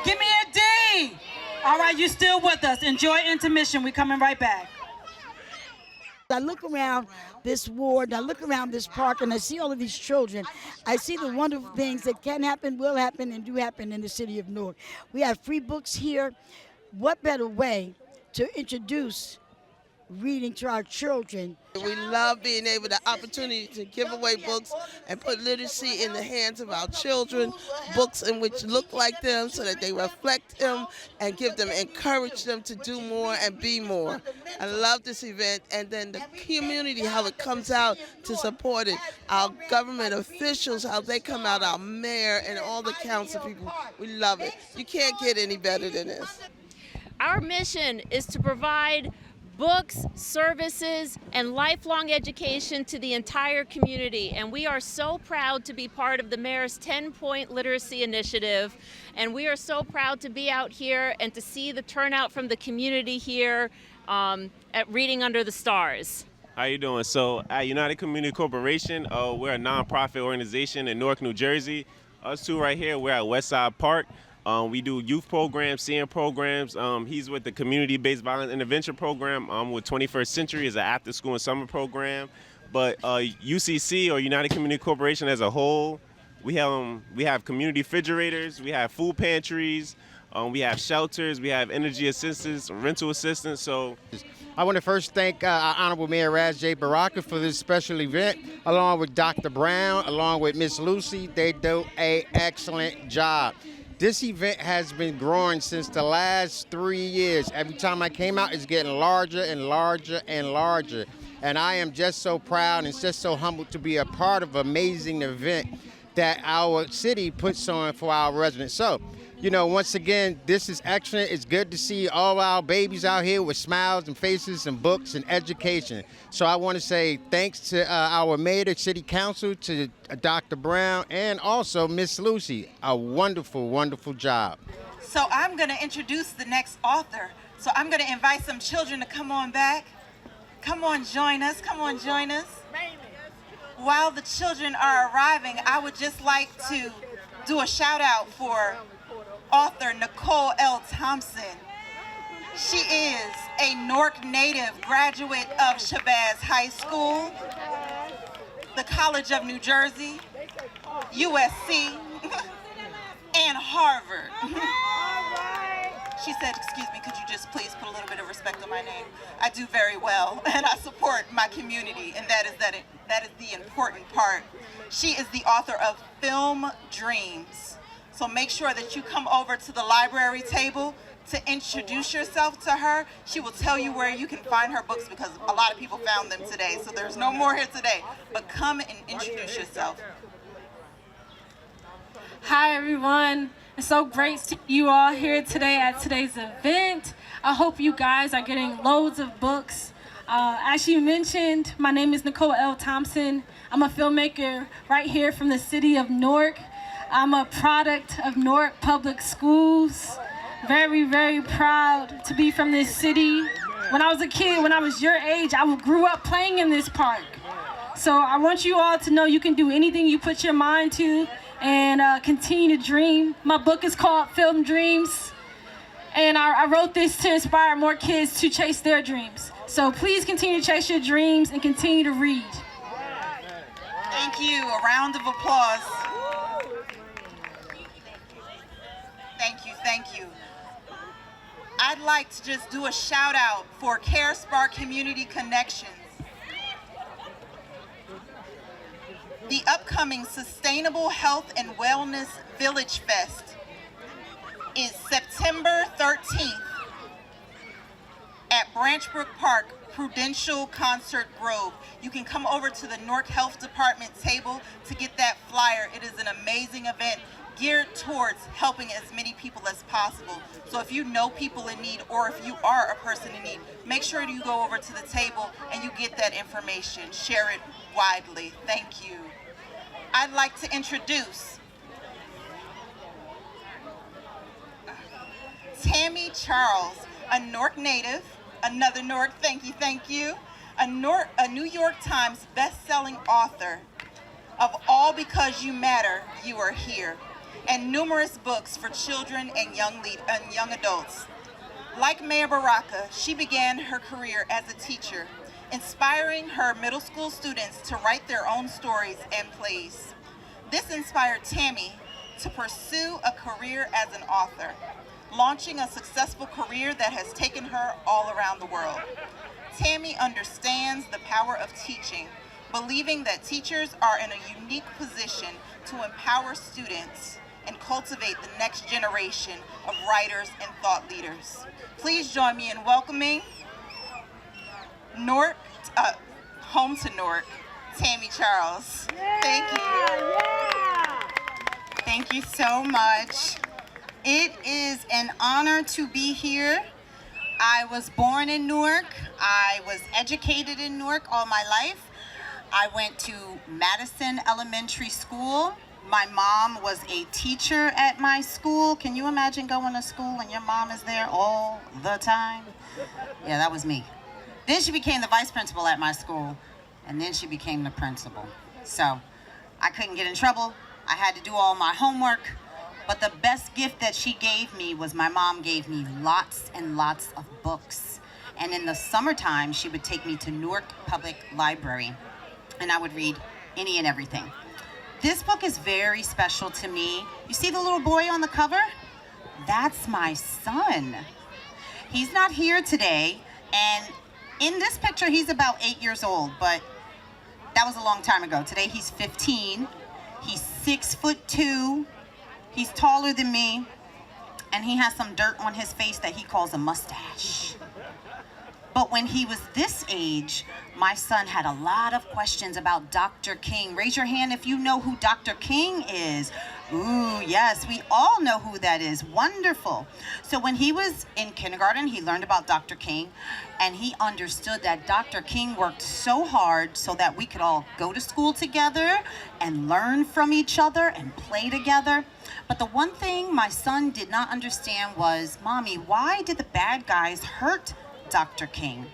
Give me a D. All right, you still with us. Enjoy intermission. We're coming right back. I look around this ward, I look around this park, and I see all of these children. I see the wonderful things that can happen, will happen, and do happen in the city of Newark. We have free books here. What better way to introduce reading to our children? We love being able the opportunity to give away books and put literacy in the hands of our children, books in which look like them so that they reflect them and encourage them to do more and be more. I love this event, and then the community, how it comes out to support it. Our government officials, how they come out, our mayor and all the council people, we love it. You can't get any better than this. Our mission is to provide books, services, and lifelong education to the entire community. And we are so proud to be part of the Mayor's 10-Point Literacy Initiative. And we are so proud to be out here and to see the turnout from the community here at Reading Under the Stars. How you doing? So at United Community Corporation, we're a nonprofit organization in Newark, New Jersey. Us two right here, we're at Westside Park. We do youth programs, CN programs. He's with the Community-Based Violence Intervention Program. With 21st Century is an after-school and summer program. But UCC, or United Community Corporation as a whole, we have community refrigerators, we have food pantries, we have shelters, we have energy assistance, rental assistance. So I want to first thank our Honorable Mayor Ras J. Baraka for this special event, along with Dr. Brown, along with Miss Lucy. They do an excellent job. This event has been growing since the last 3 years. Every time I came out, it's getting larger and larger and larger. And I am just so proud and just so humbled to be a part of an amazing event that our city puts on for our residents. So, you know, once again, this is excellent. It's good to see all our babies out here with smiles and faces and books and education. So I want to say thanks to our mayor, the city council, to Dr. Brown, and also Miss Lucy. A wonderful, wonderful job. So I'm going to introduce the next author. So I'm going to invite some children to come on back. Come on, join us. Come on, join us. While the children are arriving, I would just like to do a shout out for author Nicole L. Thompson. She is a Newark native, graduate of Shabazz High School, the College of New Jersey, USC, and Harvard. She said, excuse me, could you just please put a little bit of respect on my name? I do very well, and I support my community, and that is the important part. She is the author of Film Dreams. So make sure that you come over to the library table, to introduce yourself to her, she will tell you where you can find her books because a lot of people found them today. So there's no more here today. But come and introduce yourself. Hi everyone. It's so great to see you all here today at today's event. I hope you guys are getting loads of books. As you mentioned, my name is Nicole L. Thompson. I'm a filmmaker right here from the city of Newark. I'm a product of Newark Public Schools. Very, very proud to be from this city. When I was a kid, when I was your age, I grew up playing in this park. So I want you all to know you can do anything you put your mind to and continue to dream. My book is called Film Dreams. And I wrote this to inspire more kids to chase their dreams. So please continue to chase your dreams and continue to read. Thank you. A round of applause. Thank you, thank you. I'd like to just do a shout out for CareSpark Community Connections. The upcoming Sustainable Health and Wellness Village Fest is September 13th at Branchbrook Park, Prudential Concert Grove. You can come over to the Newark Health Department table to get that flyer. It is an amazing event geared towards helping as many people as possible. So if you know people in need or if you are a person in need, make sure you go over to the table and you get that information. Share it widely. Thank you. I'd like to introduce Tammy Charles, a Newark native, another Newark, thank you, a New York Times best-selling author of All Because You Matter, You Are Here, and numerous books for children and young adults. Like Mayor Baraka, she began her career as a teacher, inspiring her middle school students to write their own stories and plays. This inspired Tammy to pursue a career as an author, launching a successful career that has taken her all around the world. Tammy understands the power of teaching, believing that teachers are in a unique position to empower students and cultivate the next generation of writers and thought leaders. Please join me in welcoming Newark, home to Newark, Tammy Charles. Thank you. Thank you so much. It is an honor to be here. I was born in Newark. I was educated in Newark all my life. I went to Madison Elementary School. My mom was a teacher at my school. Can you imagine going to school and your mom is there all the time? Yeah, that was me. Then she became the vice principal at my school, and then she became the principal. So I couldn't get in trouble. I had to do all my homework. But the best gift that she gave me was my mom gave me lots and lots of books. And in the summertime, she would take me to Newark Public Library, and I would read any and everything. This book is very special to me. You see the little boy on the cover? That's my son. He's not here today, and in this picture, he's about 8 years old, but that was a long time ago. Today, he's 15. He's 6'2". He's taller than me, and he has some dirt on his face that he calls a mustache. But when he was this age, my son had a lot of questions about Dr. King. Raise your hand if you know who Dr. King is. Ooh, yes, we all know who that is. Wonderful. So when he was in kindergarten, he learned about Dr. King, and he understood that Dr. King worked so hard so that we could all go to school together and learn from each other and play together. But the one thing my son did not understand was, Mommy, why did the bad guys hurt Dr. King?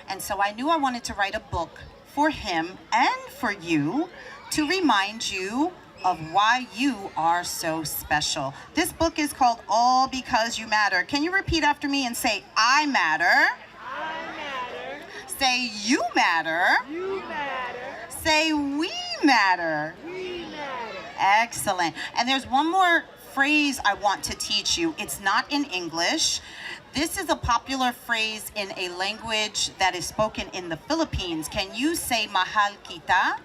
And so I knew I wanted to write a book for him and for you to remind you of why you are so special. This book is called All Because You Matter. Can you repeat after me and say, I matter? I matter. Say, you matter. You matter. Say, we matter. We matter. Excellent. And there's one more phrase I want to teach you. It's not in English. This is a popular phrase in a language that is spoken in the Philippines. Can you say mahal kita?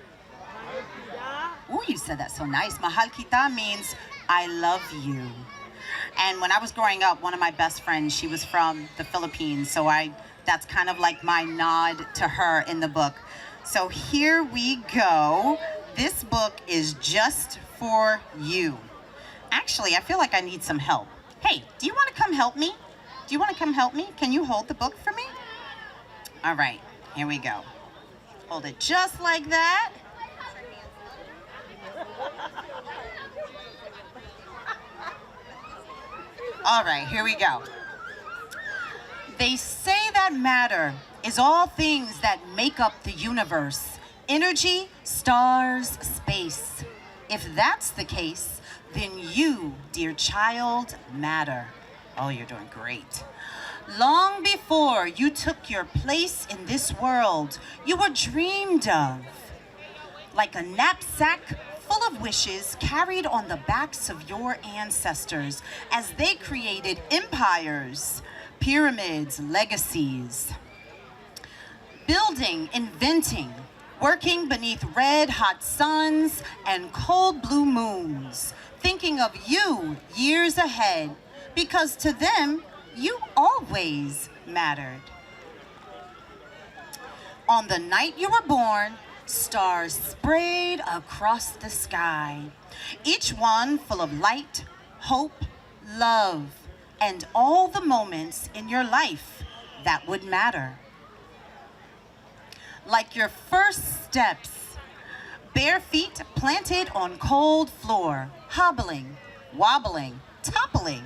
Oh, you said that so nice. Mahal kita means I love you. And when I was growing up, one of my best friends, she was from the Philippines, so that's kind of like my nod to her in the book. So here we go. This book is just for you. Actually, I feel like I need some help. Hey, do you want to come help me? Do you want to come help me? Can you hold the book for me? All right, here we go. Hold it just like that. All right, here we go. They say that matter is all things that make up the universe. Energy, stars, space. If that's the case, then you, dear child, matter. Oh, you're doing great. Long before you took your place in this world, you were dreamed of. Like a knapsack full of wishes carried on the backs of your ancestors as they created empires, pyramids, legacies. Building, inventing, working beneath red-hot suns and cold blue moons, thinking of you years ahead, because to them, you always mattered. On the night you were born, stars sprayed across the sky, each one full of light, hope, love, and all the moments in your life that would matter. Like your first steps, bare feet planted on cold floor, hobbling, wobbling, toppling,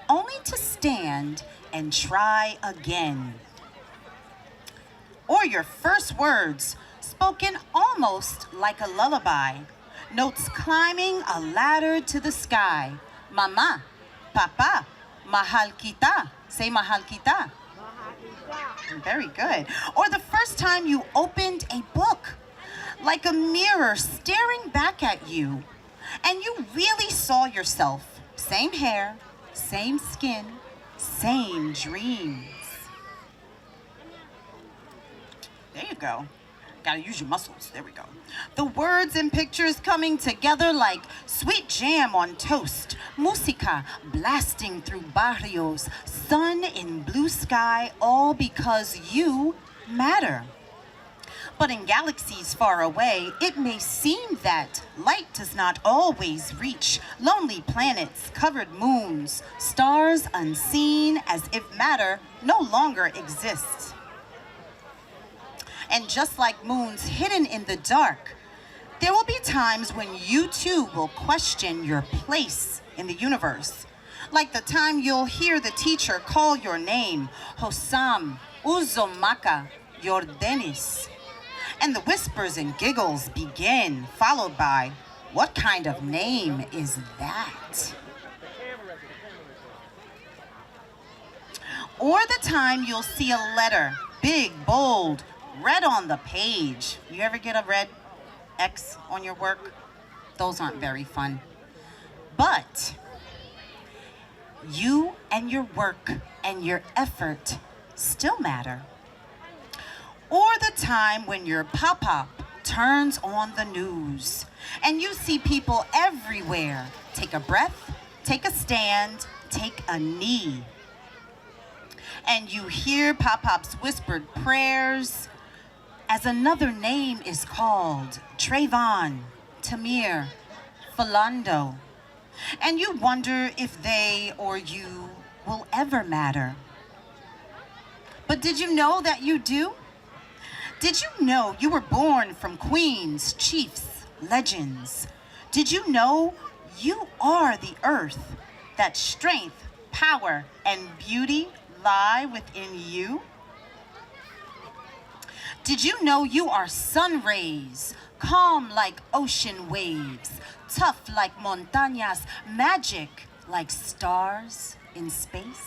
only to stand and try again. Or your first words, spoken almost like a lullaby, notes climbing a ladder to the sky. Mama, papa, mahal kita. Say mahal kita. Very good. Or the first time you opened a book, like a mirror staring back at you, and you really saw yourself. Same hair, same skin, same dreams. There you go. Gotta use your muscles. There we go. The words and pictures coming together like sweet jam on toast, música blasting through barrios, sun in blue sky, all because you matter. But in galaxies far away, it may seem that light does not always reach lonely planets, covered moons, stars unseen, as if matter no longer exists. And just like moons hidden in the dark, there will be times when you too will question your place in the universe. Like the time you'll hear the teacher call your name, Hossam, Uzomaka, Yordenis. And the whispers and giggles begin, followed by, what kind of name is that? Or the time you'll see a letter, big, bold, red on the page. You ever get a red X on your work? Those aren't very fun. But you and your work and your effort still matter. Or the time when your pop-up turns on the news and you see people everywhere take a breath, take a stand, take a knee. And you hear pop-up's whispered prayers as another name is called, Trayvon, Tamir, Philando. And you wonder if they or you will ever matter. But did you know that you do? Did you know you were born from queens, chiefs, legends? Did you know you are the earth, that strength, power, and beauty lie within you? Did you know you are sun rays, calm like ocean waves, tough like montañas, magic like stars in space?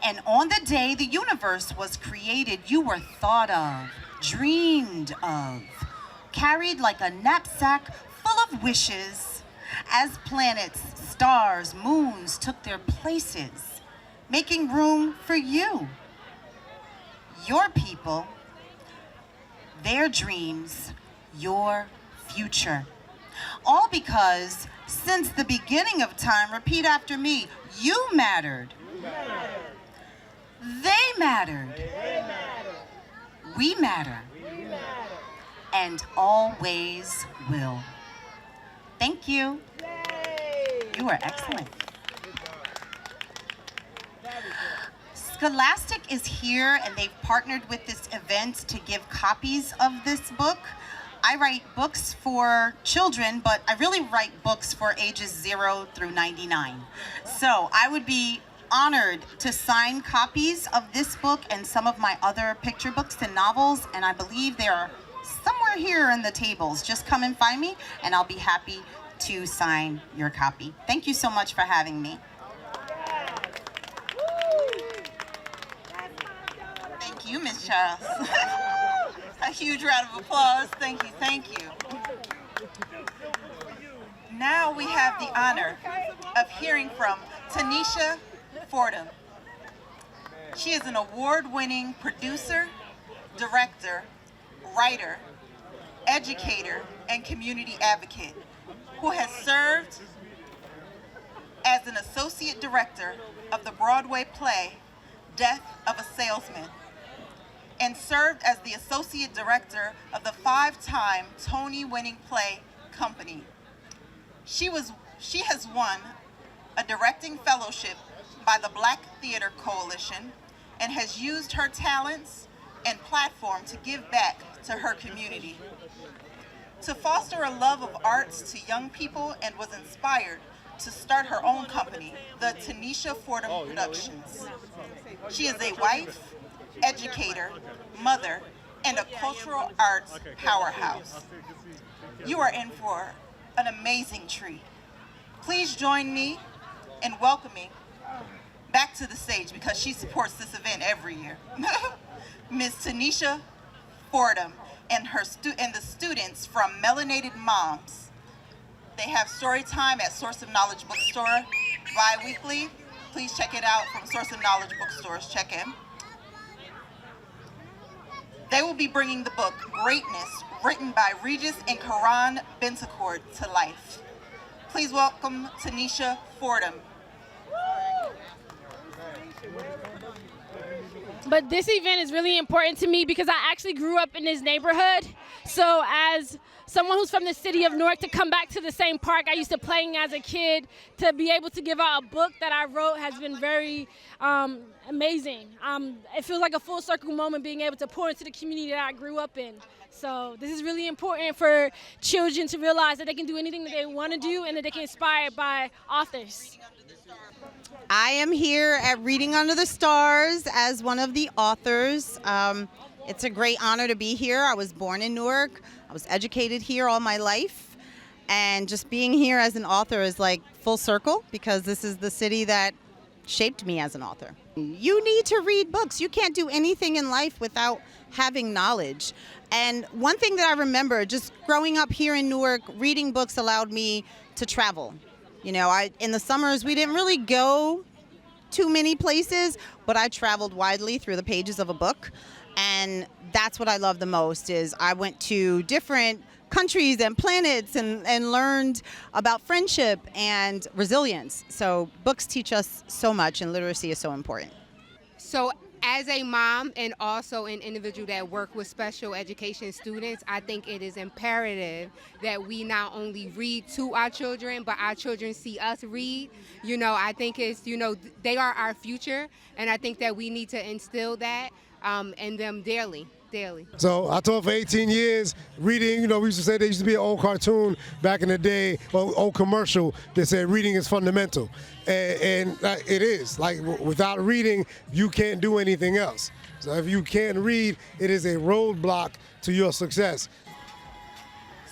And on the day the universe was created, you were thought of, dreamed of, carried like a knapsack full of wishes, as planets, stars, moons took their places, making room for you. Your people, their dreams, your future. All because since the beginning of time, repeat after me, you mattered. They mattered. We matter. And always will. Thank you. You are excellent. Scholastic is here and they've partnered with this event to give copies of this book. I write books for children, but I really write books for ages 0 through 99. So I would be honored to sign copies of this book and some of my other picture books and novels, and I believe they are somewhere here in the tables. Just come and find me, and I'll be happy to sign your copy. Thank you so much for having me. Thank you, Ms. Charles. A huge round of applause. Thank you, thank you. Now we have the honor of hearing from Tanisha Fordham. She is an award-winning producer, director, writer, educator, and community advocate who has served as an associate director of the Broadway play Death of a Salesman and served as the associate director of the 5-time Tony-winning play Company. She has won a directing fellowship by the Black Theater Coalition and has used her talents and platform to give back to her community. To foster a love of arts to young people and was inspired to start her own company, the Tanisha Fordham Productions. She is a wife, educator, mother, and a cultural arts powerhouse. You are in for an amazing treat. Please join me in welcoming back to the stage, because she supports this event every year, Ms. Tanisha Fordham and the students from Melanated Moms. They have story time at Source of Knowledge Bookstore bi-weekly. Please check it out from Source of Knowledge Bookstores. Check in. They will be bringing the book Greatness, written by Regis and Karan Bentacourt, to life. Please welcome Tanisha Fordham. But this event is really important to me because I actually grew up in this neighborhood. So as someone who's from the city of Newark, to come back to the same park I used to playing as a kid, to be able to give out a book that I wrote has been very amazing. It feels like a full circle moment being able to pour into the community that I grew up in. So this is really important for children to realize that they can do anything that they want to do and that they can be inspired by authors. I am here at Reading Under the Stars as one of the authors. It's a great honor to be here. I was born in Newark. I was educated here all my life. And just being here as an author is like full circle, because this is the city that shaped me as an author. You need to read books. You can't do anything in life without having knowledge. And one thing that I remember, just growing up here in Newark, reading books allowed me to travel. You know, in the summers, we didn't really go too many places, but I traveled widely through the pages of a book. And that's what I love the most, is I went to different countries and planets and learned about friendship and resilience. So books teach us so much, and literacy is so important. So as a mom and also an individual that work with special education students, I think it is imperative that we not only read to our children, but our children see us read. You know, I think it's, you know, they are our future, and I think that we need to instill that in them daily. So I taught for 18 years, reading, you know, we used to say there used to be an old cartoon back in the day, or old commercial that said reading is fundamental. And it is. Like, without reading, you can't do anything else. So if you can't read, it is a roadblock to your success.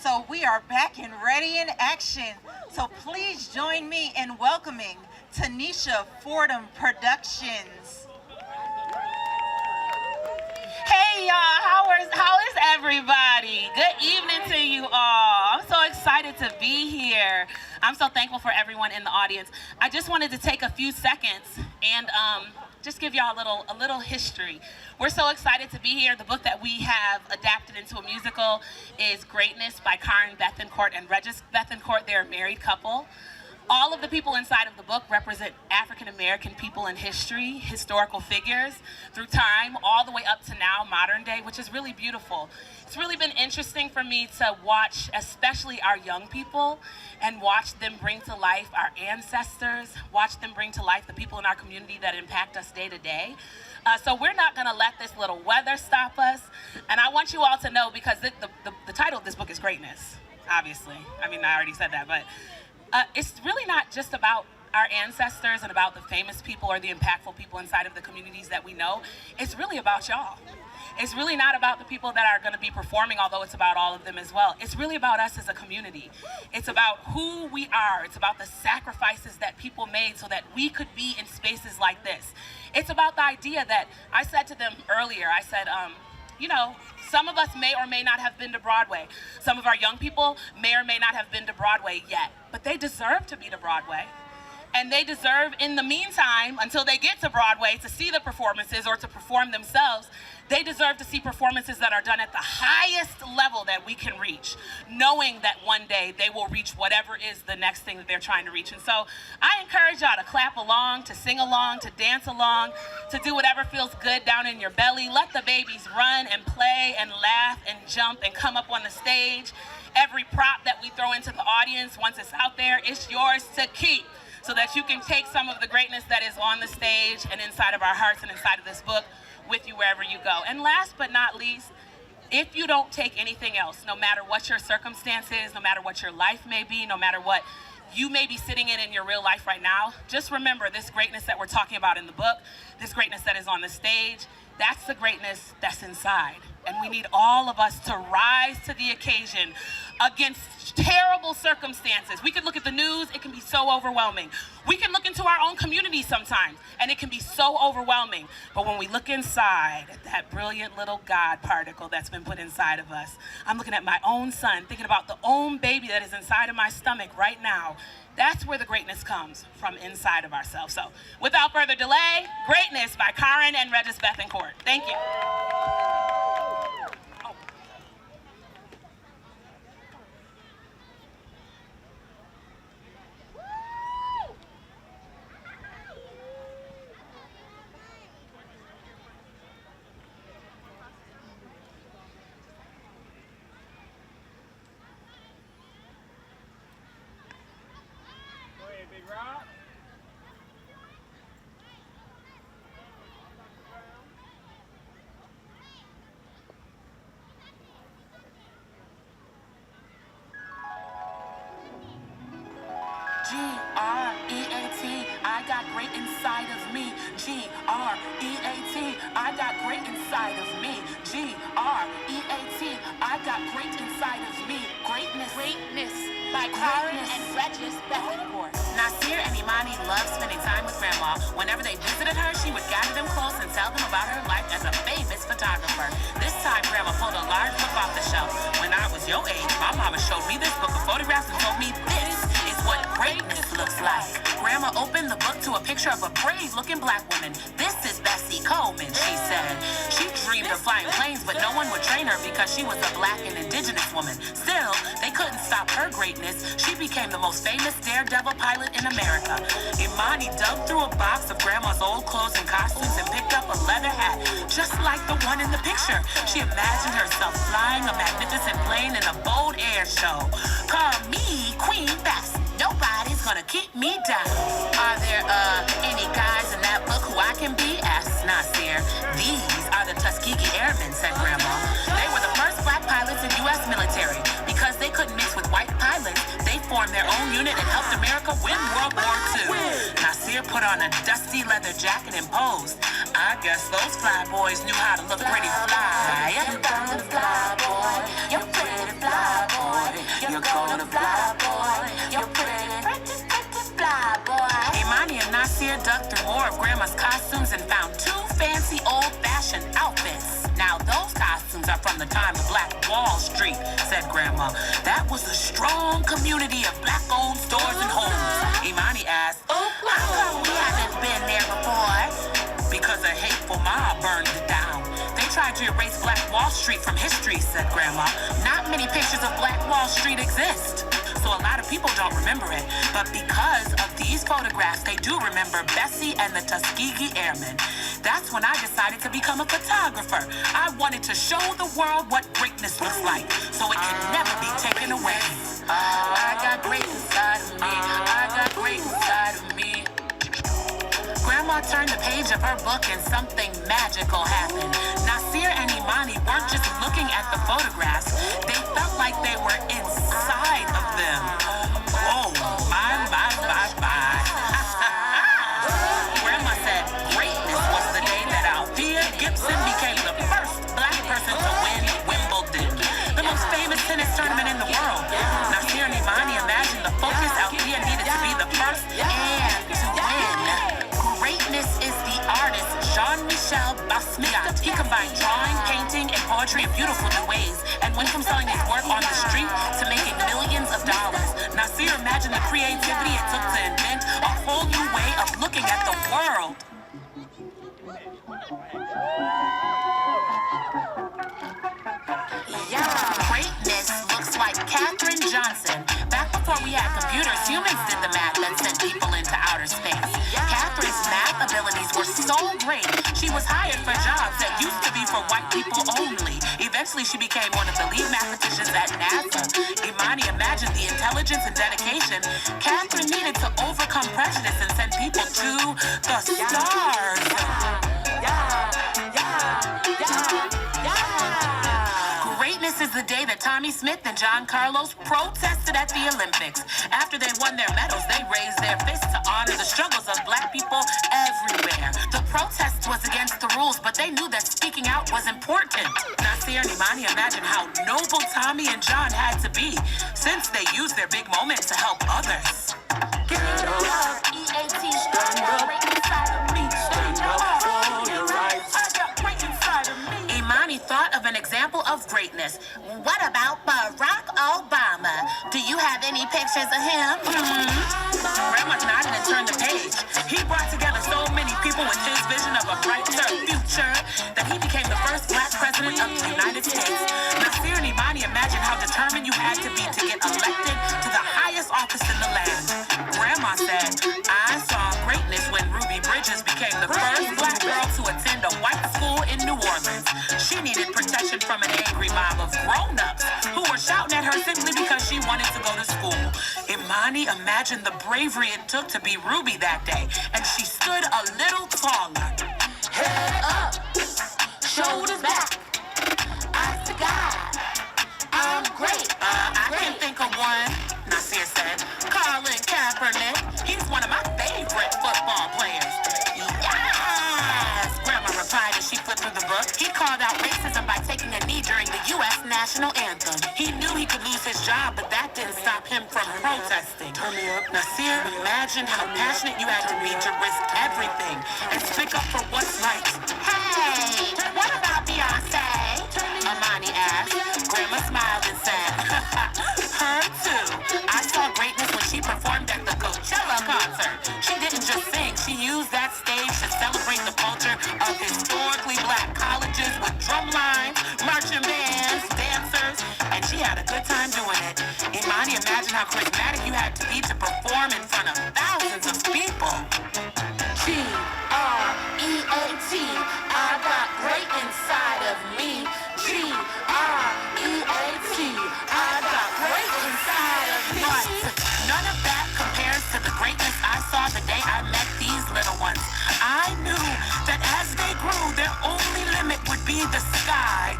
So we are back and ready in action. So please join me in welcoming Tanisha Fordham Productions. Hey y'all, how is everybody? Good evening to you all. I'm so excited to be here. I'm so thankful for everyone in the audience. I just wanted to take a few seconds and just give y'all a little history. We're so excited to be here. The book that we have adapted into a musical is Greatness by Karen Bethencourt and Regis Bethencourt. They're a married couple. All of the people inside of the book represent African-American people in history, historical figures, through time, all the way up to now, modern day, which is really beautiful. It's really been interesting for me to watch, especially our young people, and watch them bring to life our ancestors, watch them bring to life the people in our community that impact us day to day. So we're not gonna let this little weather stop us. And I want you all to know, because the title of this book is Greatness, obviously. I mean, I already said that, but it's really not just about our ancestors and about the famous people or the impactful people inside of the communities that we know. It's really about y'all. It's really not about the people that are going to be performing, although it's about all of them as well. It's really about us as a community. It's about who we are. It's about the sacrifices that people made so that we could be in spaces like this. It's about the idea that I said to them earlier, I said, you know, some of us may or may not have been to Broadway. Some of our young people may or may not have been to Broadway yet, but they deserve to be to Broadway. And they deserve, in the meantime, until they get to Broadway, to see the performances or to perform themselves. They deserve to see performances that are done at the highest level that we can reach, knowing that one day they will reach whatever is the next thing that they're trying to reach. And so I encourage y'all to clap along, to sing along, to dance along, to do whatever feels good down in your belly. Let the babies run and play and laugh and jump and come up on the stage. Every prop that we throw into the audience, once it's out there, it's yours to keep, so that you can take some of the greatness that is on the stage and inside of our hearts and inside of this book with you wherever you go. And last but not least, if you don't take anything else, no matter what your circumstances, no matter what your life may be, no matter what you may be sitting in your real life right now, just remember this greatness that we're talking about in the book, this greatness that is on the stage, that's the greatness that's inside. And we need all of us to rise to the occasion against terrible circumstances. We can look at the news, it can be so overwhelming. We can look into our own community sometimes, and it can be so overwhelming. But when we look inside at that brilliant little God particle that's been put inside of us, I'm looking at my own son, thinking about the own baby that is inside of my stomach right now. That's where the greatness comes from, inside of ourselves. So without further delay, Greatness by Karen and Regis Bethencourt. Thank you. G-R-E-A-T, I got great inside of me. G-R-E-A-T, I got great inside of me. G-R-E-A-T, I got great inside of me. Greatness. Greatness by Karen and Regis Bethencourt. Nasir and Imani loved spending time with Grandma. Whenever they visited her, she would gather them close and tell them about her life as a famous photographer. This time, Grandma pulled a large book off the shelf. When I was your age, my mama showed me this book of photographs and told me this is what greatness looks like. Grandma opened the book to a picture of a brave-looking black woman. This is Bessie Coleman, she said. She dreamed of flying planes, but no one would train her because she was a black and indigenous woman. Still, they couldn't stop her greatness. She became the most famous daredevil pilot in America. Imani dug through a box of Grandma's old clothes and costumes and picked up a leather hat, just like the one in the picture. She imagined herself flying a magnificent plane in a bold air show. Call me Queen Bess. Nobody's gonna keep me down. Are there any guys in that book who I can be? Asked Nasir. These are the Tuskegee Airmen, said Grandma. They were the first black pilots in U.S. military. Because they couldn't mix with white pilots, they formed their own unit and helped America win World War II. Nasir put on a dusty leather jacket and posed. I guess those fly boys knew how to look pretty fly. You're gonna fly, boy. You're pretty fly, boy. You're gonna fly, boy. You're pretty fly, boy. Imani and Nasir dug through more of Grandma's costumes and found two fancy old-fashioned outfits. Now those costumes are from the time of Black Wall Street, said Grandma. That was a strong community of black-owned stores and homes. Imani asked, how come we haven't been there before? rifle mob burned it down. They tried to erase Black Wall Street from history, said Grandma. Not many pictures of Black Wall Street exist, so a lot of people don't remember it. But because of these photographs, they do remember Bessie and the Tuskegee Airmen. That's when I decided to become a photographer. I wanted to show the world what greatness looks like, so it can never be taken away. I got great inside of me. I got great inside of me. Grandma turned the page of her book and something magical happened. Nasir and Imani weren't just looking at the photographs. They felt like they were inside of them. Oh, my. Grandma said greatness was the day that Althea Gibson became the first Black person to win Wimbledon, the most famous tennis tournament in the world. Nasir and Imani imagined the focus Althea needed to be the first and to win. Greatness is the artist Jean-Michel Basquiat. He combined drawing, painting, and poetry in beautiful new ways, and went from selling his work on the street to making millions of dollars. Nasir imagined the creativity it took to invent a whole new way of looking at the world. Yeah, greatness looks like Katherine Johnson. Back before we had computers, humans did the math and sent people into outer space. Katherine's math abilities were so great, she was hired for jobs that used to be for white people only. Eventually, she became one of the lead mathematicians at NASA. Imani imagined the intelligence and dedication Katherine needed to overcome prejudice and send people to the stars. Greatness is the day that Tommy Smith and John Carlos protested at the Olympics. After they won their medals, they raised their fists to honor the struggles of Black people everywhere. The protest was against the rules, but they knew that speaking out was important. Nasir and Imani imagined how noble Tommy and John had to be, since they used their big moment to help others. Give me the love, EAT, stand up, right inside of me, stand up for your rights. I got right inside of me. Imani thought of an example of greatness. What about Barack Obama? Do you have any pictures of him? Grandma nodded and turned the page. He brought together so many people with his vision of a brighter future that he became the first Black president of the United States. Nasir and Imani imagined how determined you had to be to get elected to the highest office in the land. Grandma said, I saw greatness when Ruby Bridges became the first Black girl to attend a white school in New Orleans. She needed protection from an angry mob of grown-ups who were shouting at her simply because she wanted to go to school. Imani imagined the bravery it took to be Ruby that day, and she stood a little taller. Head up, shoulders back, eyes to God. I'm great. I can think of one, Nasir said. Colin Kaepernick. He's one of my favorite football players. Yes, Grandma replied as she flipped through the book. He called out racism by taking a knee during the U.S. national anthem. He knew he could lose his job, but that didn't stop him from protesting. Nasir imagined how passionate you had to be to risk everything and speak up for what's right. Hey, what about Beyonce? Imani asked. Grandma smiled and said, her too. I saw greatness when she performed at the Coachella concert. She didn't just sing, she used that stage to celebrate the culture of historically Black colleges with drum lines, marching bands, dancers, and she had a good time doing it. Imani imagined how charismatic you had to be to perform in front of thousands of people. G-R-E-A-T, I got great inside of me. G-R-E-A-T, I got great inside of me. But none of that compares to the greatness I saw the day I met these little ones. I knew that as they grew, their only limit would be the sky.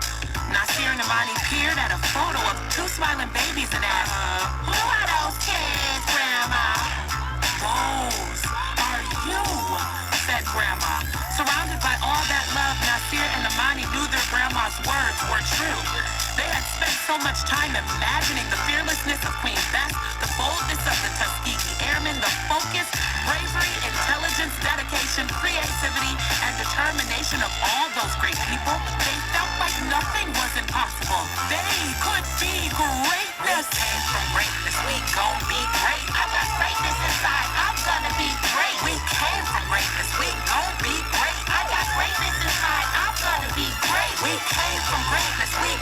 Nasir and Imani peered at a photo of two smiling babies and asked, who are those kids, Grandma? Those are you, said Grandma. Surrounded by all that love, Nasir and Imani knew their grandma's words were true. They had spent so much time imagining the fearlessness of Queen Bess, the boldness of the Tuskegee Airmen, the focus, bravery, intelligence, dedication, creativity, and determination of all those great people. They felt like nothing was impossible. They could be greatness. We came from greatness, we gon' be great. I got greatness inside, I'm gonna be great. We came from greatness, we gon' be great. I got greatness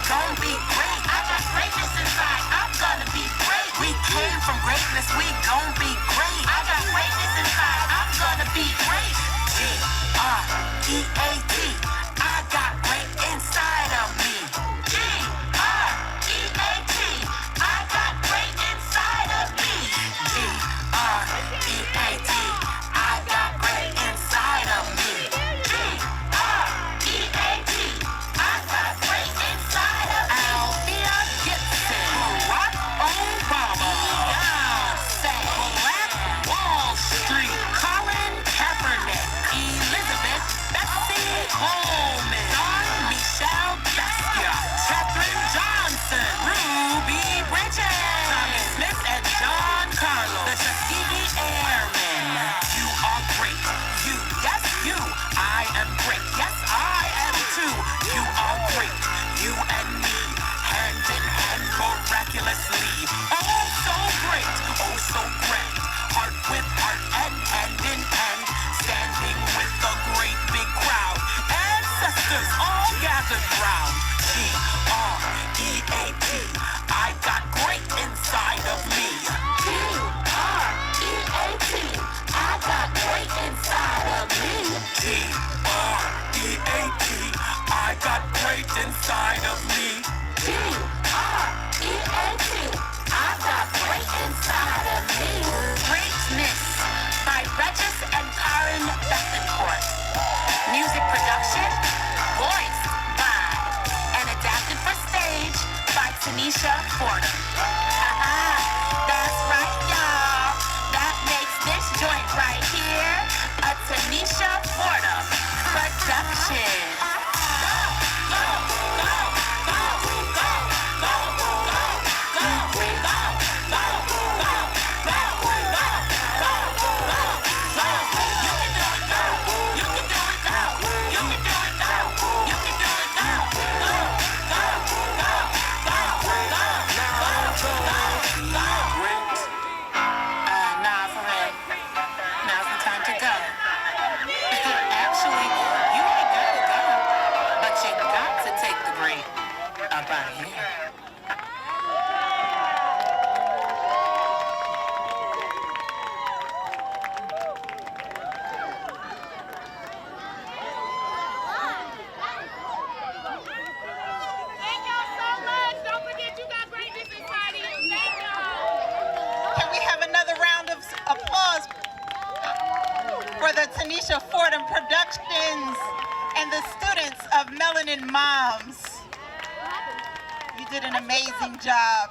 gon' be great. I got greatness inside, I'm gonna be great. We came from greatness, we gon' be great. I got greatness inside, I'm gonna be great. G-R-E-A-T, I got great inside of me. G-R-E-A-T, I got great inside of me. G-R-E-A-T, I got great inside of me. G-R-E-A-T, I got great inside of me. Althea Gibson, Barack Obama, Beyonce, Black Wall Street, Colin Kaepernick, Elizabeth Bessie Coleman, Dawn Michelle Bessia, Catherine Johnson, Ruby Bridges, Tommy Smith and John Carlos, the Tuskegee Airmen. You are great. You, yes, you. I am great. Yes, I am too. You are great. You and me, hand in hand, miraculously. Oh, so great. Oh, so great. Heart with heart and hand in hand, standing with the great big crowd. Ancestors all gathered round. G-R-E-A-T, I got great inside of me. G-R-E-A-T, I got great inside of me. G-R-E-A-T, I got great inside of me. G-R-E-A-T, I got great inside of me. Greatness by Regis and Karen Bethencourt. Music production, voiced by and adapted for stage by Tanisha Fordham. That's right, y'all. That makes this joint right here a Tanisha Fordham production. Nah, for real. Now's the time to go. Actually, you ain't gotta go, but you got to take the great up out of here. Thank y'all so much. Don't forget you got greatness inside of you. Thank y'all. Can we have another round of applause for the Tanisha Fordham Productions and the students of Melanin Moms? You did an amazing job.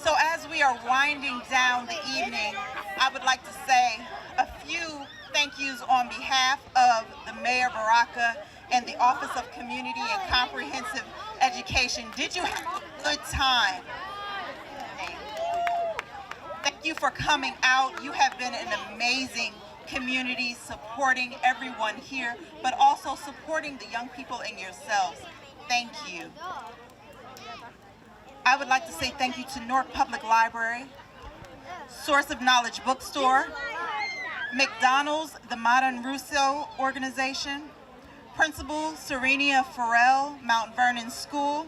So as we are winding down the evening, I would like to say a few thank yous on behalf of the Mayor Baraka and the Office of Community and Comprehensive Education. Did you have a good time? Thank you for coming out. You have been an amazing community, supporting everyone here, but also supporting the young people and yourselves. Thank you. I would like to say thank you to Newark Public Library, Source of Knowledge Bookstore, McDonald's, the Modern Rousseau Organization, Principal Serenia Farrell, Mount Vernon School,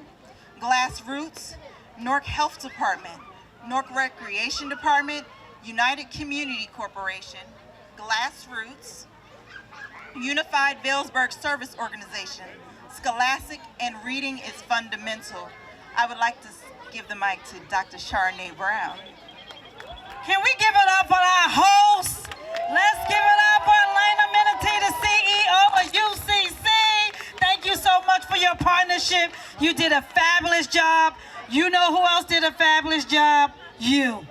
Glass Roots, Newark Health Department, Newark Recreation Department, United Community Corporation, Glass Roots, Unified Vailsburg Service Organization, Scholastic, and Reading is Fundamental. I would like to give the mic to Dr. Charnay Brown. Can we give it up for our host? Let's give it up for Elena Minity, the CEO of UCC. Thank you so much for your partnership. You did a fabulous job. You know who else did a fabulous job? You.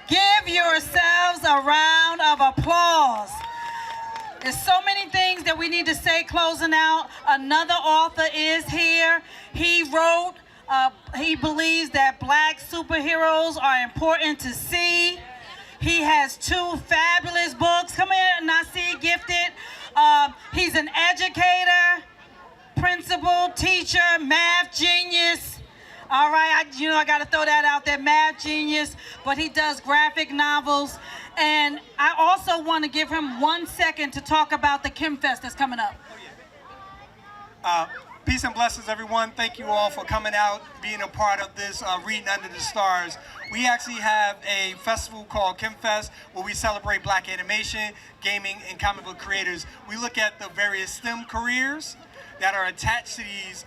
Give yourselves a round of applause. There's so many things that we need to say closing out. Another author is here. He wrote, he believes that black superheroes are important to see. He has 2 fabulous books. Come here, Nasi Gifted. He's an educator, principal, teacher, math genius. All right, I got to throw that out there, math genius, but he does graphic novels. And I also want to give him 1 second to talk about the Kim Fest that's coming up. Peace and blessings, everyone. Thank you all for coming out, being a part of this Reading Under the Stars. We actually have a festival called KimFest where we celebrate Black animation, gaming, and comic book creators. We look at the various STEM careers that are attached to these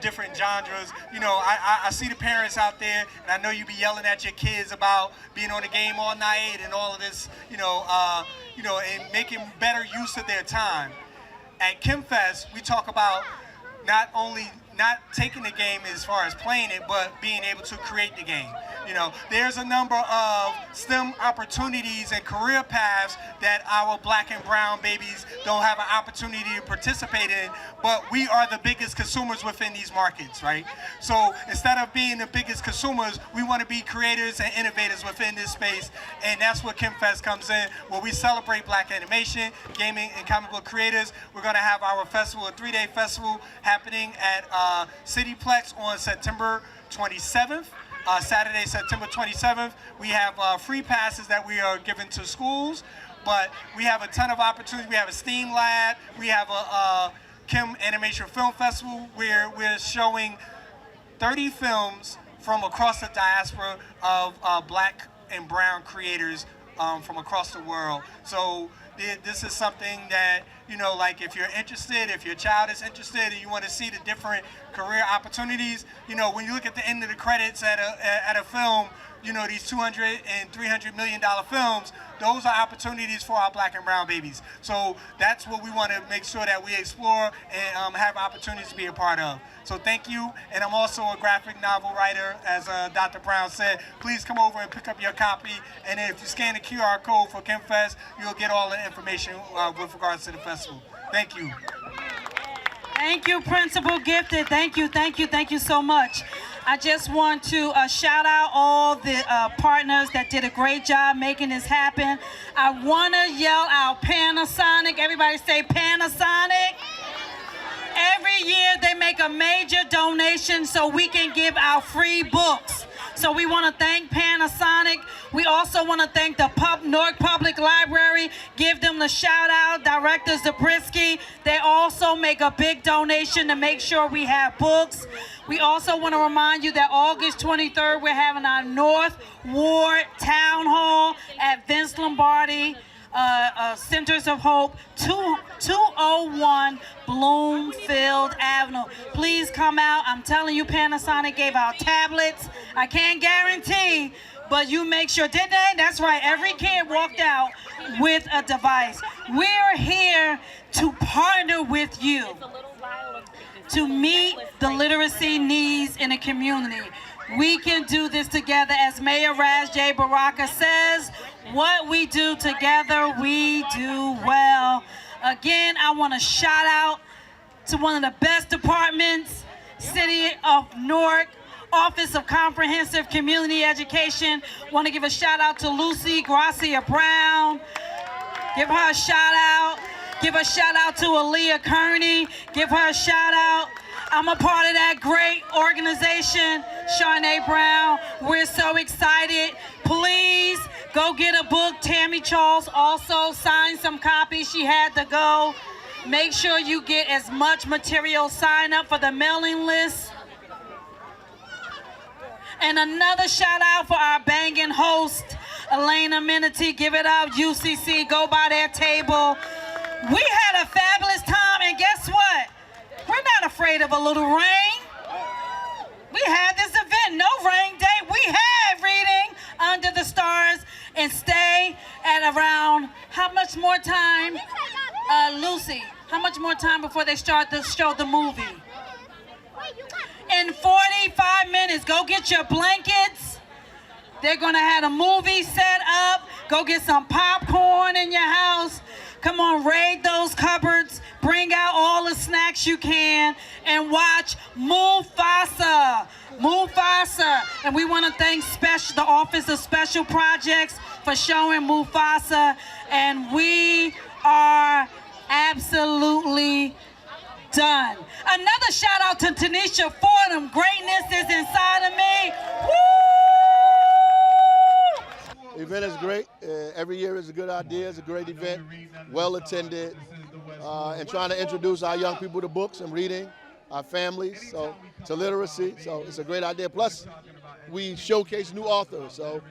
different genres. You know, I see the parents out there, and I know you be yelling at your kids about being on the game all night and all of this, and making better use of their time. At KimFest, we talk about not only not taking the game as far as playing it, but being able to create the game. You know, there's a number of STEM opportunities and career paths that our Black and brown babies don't have an opportunity to participate in, but we are the biggest consumers within these markets, right? So instead of being the biggest consumers, we want to be creators and innovators within this space, and that's where KimFest comes in, where we celebrate Black animation, gaming, and comic book creators. We're going to have our festival, a 3-day festival, happening at Cityplex on September 27th. Saturday, September 27th. We have free passes that we are giving to schools, but we have a ton of opportunities. We have a STEAM lab. We have a Kim Animation Film Festival where we're showing 30 films from across the diaspora of Black and brown creators from across the world. So this is something that, like if you're interested, if your child is interested and you want to see the different career opportunities, when you look at the end of the credits at a film, these $200 and $300 million films, those are opportunities for our Black and brown babies. So that's what we want to make sure that we explore and have opportunities to be a part of. So thank you, and I'm also a graphic novel writer, as Dr. Brown said. Please come over and pick up your copy, and if you scan the QR code for KimFest, you'll get all the information with regards to the festival. Thank you. Thank you, Principal Gifted. Thank you so much. I just want to shout out all the partners that did a great job making this happen. I want to yell out Panasonic. Everybody say Panasonic. Every year they make a major donation so we can give out free books. So we want to thank Panasonic. We also want to thank the Newark Public Library. Give them the shout out, Director Zabriskie. They also make a big donation to make sure we have books. We also want to remind you that August 23rd, we're having our North Ward Town Hall at Vince Lombardi Centers of Hope, 201 Bloomfield Avenue. Please come out. I'm telling you, Panasonic gave out tablets. I can't guarantee, but you make sure, didn't they? That's right. Every kid walked out with a device. We're here to partner with you to meet the literacy needs in the community. We can do this together. As Mayor Raz J. Baraka says, what we do together, we do well. Again, I want to shout out to one of the best departments, City of Newark, Office of Comprehensive Community Education. Want to give a shout out to Lucy Gracia Brown. Give her a shout out. Give a shout out to Aaliyah Kearney. Give her a shout out. I'm a part of that great organization, Charnae Brown. We're so excited. Please go get a book. Tammy Charles also signed some copies. She had to go. Make sure you get as much material. Sign up for the mailing list. And another shout out for our banging host, Elena Minity. Give it up, UCC. Go by their table. We had a fabulous time, and guess what? We're not afraid of a little rain. We had this event, no rain day. We had Reading Under the Stars, and stay at around, how much more time? Lucy, how much more time before they start to show the movie? In 45 minutes, go get your blankets. They're gonna have a movie set up. Go get some popcorn in your house. Come on, raid those cupboards. Bring out all the snacks you can and watch Mufasa. Mufasa. And we want to thank the Office of Special Projects for showing Mufasa. And we are absolutely done. Another shout out to Tanisha Fordham. Greatness is inside of me. Woo! The event is great. Every year is a good idea. It's a great event, well attended, and trying to introduce our young people to books and reading. our families, so to literacy. So it's a great idea. Plus, we showcase new authors, so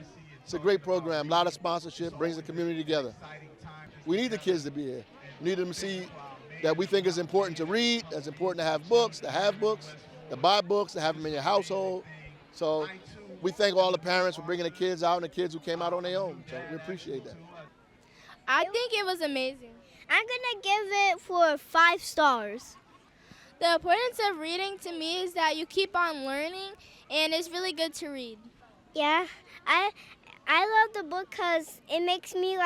it's a great program. A lot of sponsorship, brings the community together. We need the kids to be here. We need them to see that we think it's important to read, it's important to have books, to buy books, to have them in your household. So we thank all the parents for bringing the kids out and the kids who came out on their own. So we appreciate that. I think it was amazing. I'm gonna give it 5 stars. The importance of reading to me is that you keep on learning, and it's really good to read. Yeah, I love the book because it makes me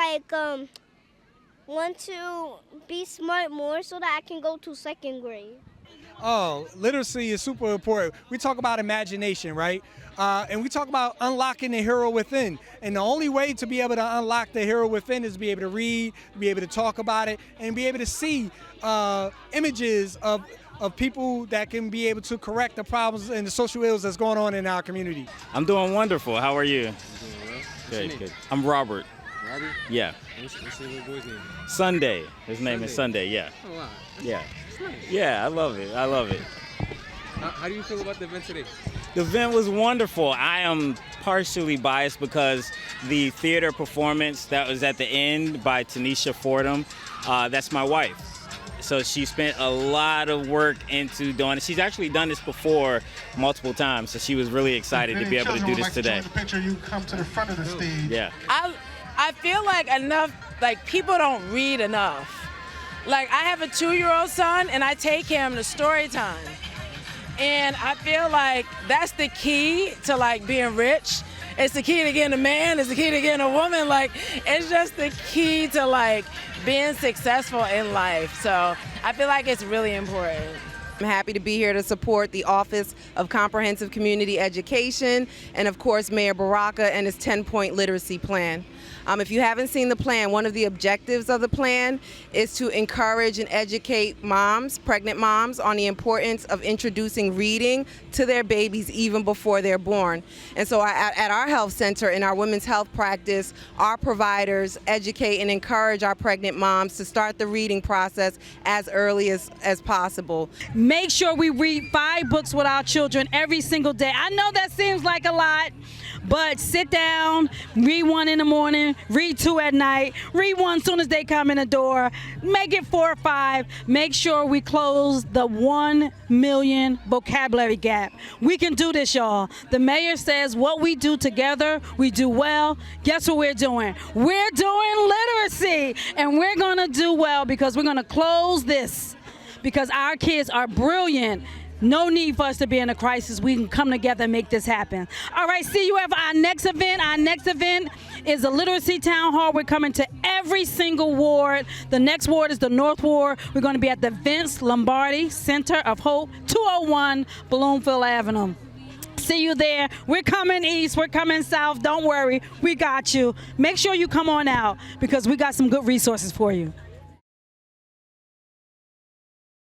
want to be smart more so that I can go to 2nd grade. Oh, literacy is super important. We talk about imagination, right? And we talk about unlocking the hero within. And the only way to be able to unlock the hero within is to be able to read, be able to talk about it, and be able to see images of people that can be able to correct the problems and the social ills that's going on in our community. I'm doing wonderful. How are you? Good, good. I'm Robert. Robert? Yeah. What's the little boy's name? Sunday. His name is Sunday, yeah. Oh, wow. Yeah. That's nice. Yeah, I love it. I love it. How do you feel about the event today? The event was wonderful. I am partially biased because the theater performance that was at the end by Tanisha Fordham, that's my wife. So she spent a lot of work into doing it. She's actually done this before multiple times, so she was really excited to be able to do this today. The picture, you come to the front of the stage. Yeah. I feel like people don't read enough. Like, I have a 2-year-old son, and I take him to story time. And I feel like that's the key to being rich. It's the key to getting a man, it's the key to getting a woman. It's just the key to being successful in life. So I feel like it's really important. I'm happy to be here to support the Office of Comprehensive Community Education and, of course, Mayor Baraka and his 10-point literacy plan. If you haven't seen the plan, one of the objectives of the plan is to encourage and educate moms, pregnant moms, on the importance of introducing reading to their babies even before they're born. And so at our health center, in our women's health practice, our providers educate and encourage our pregnant moms to start the reading process as early as possible. Make sure we read 5 books with our children every single day. I know that seems like a lot, but sit down, read 1 in the morning, read 2 at night, read 1 soon as they come in the door, make it 4 or 5. Make sure we close the 1 million vocabulary gap. We can do this, y'all. The mayor says what we do together, we do well. Guess what we're doing? We're doing literacy, and we're gonna do well because we're gonna close this because our kids are brilliant. No need for us to be in a crisis. We can come together and make this happen. All right, see you at our next event. Our next event is a literacy town hall. We're coming to every single ward. The next ward is the North Ward. We're going to be at the Vince Lombardi Center of Hope, 201 Bloomfield Avenue. See you there. We're coming east. We're coming south. Don't worry. We got you. Make sure you come on out because we got some good resources for you.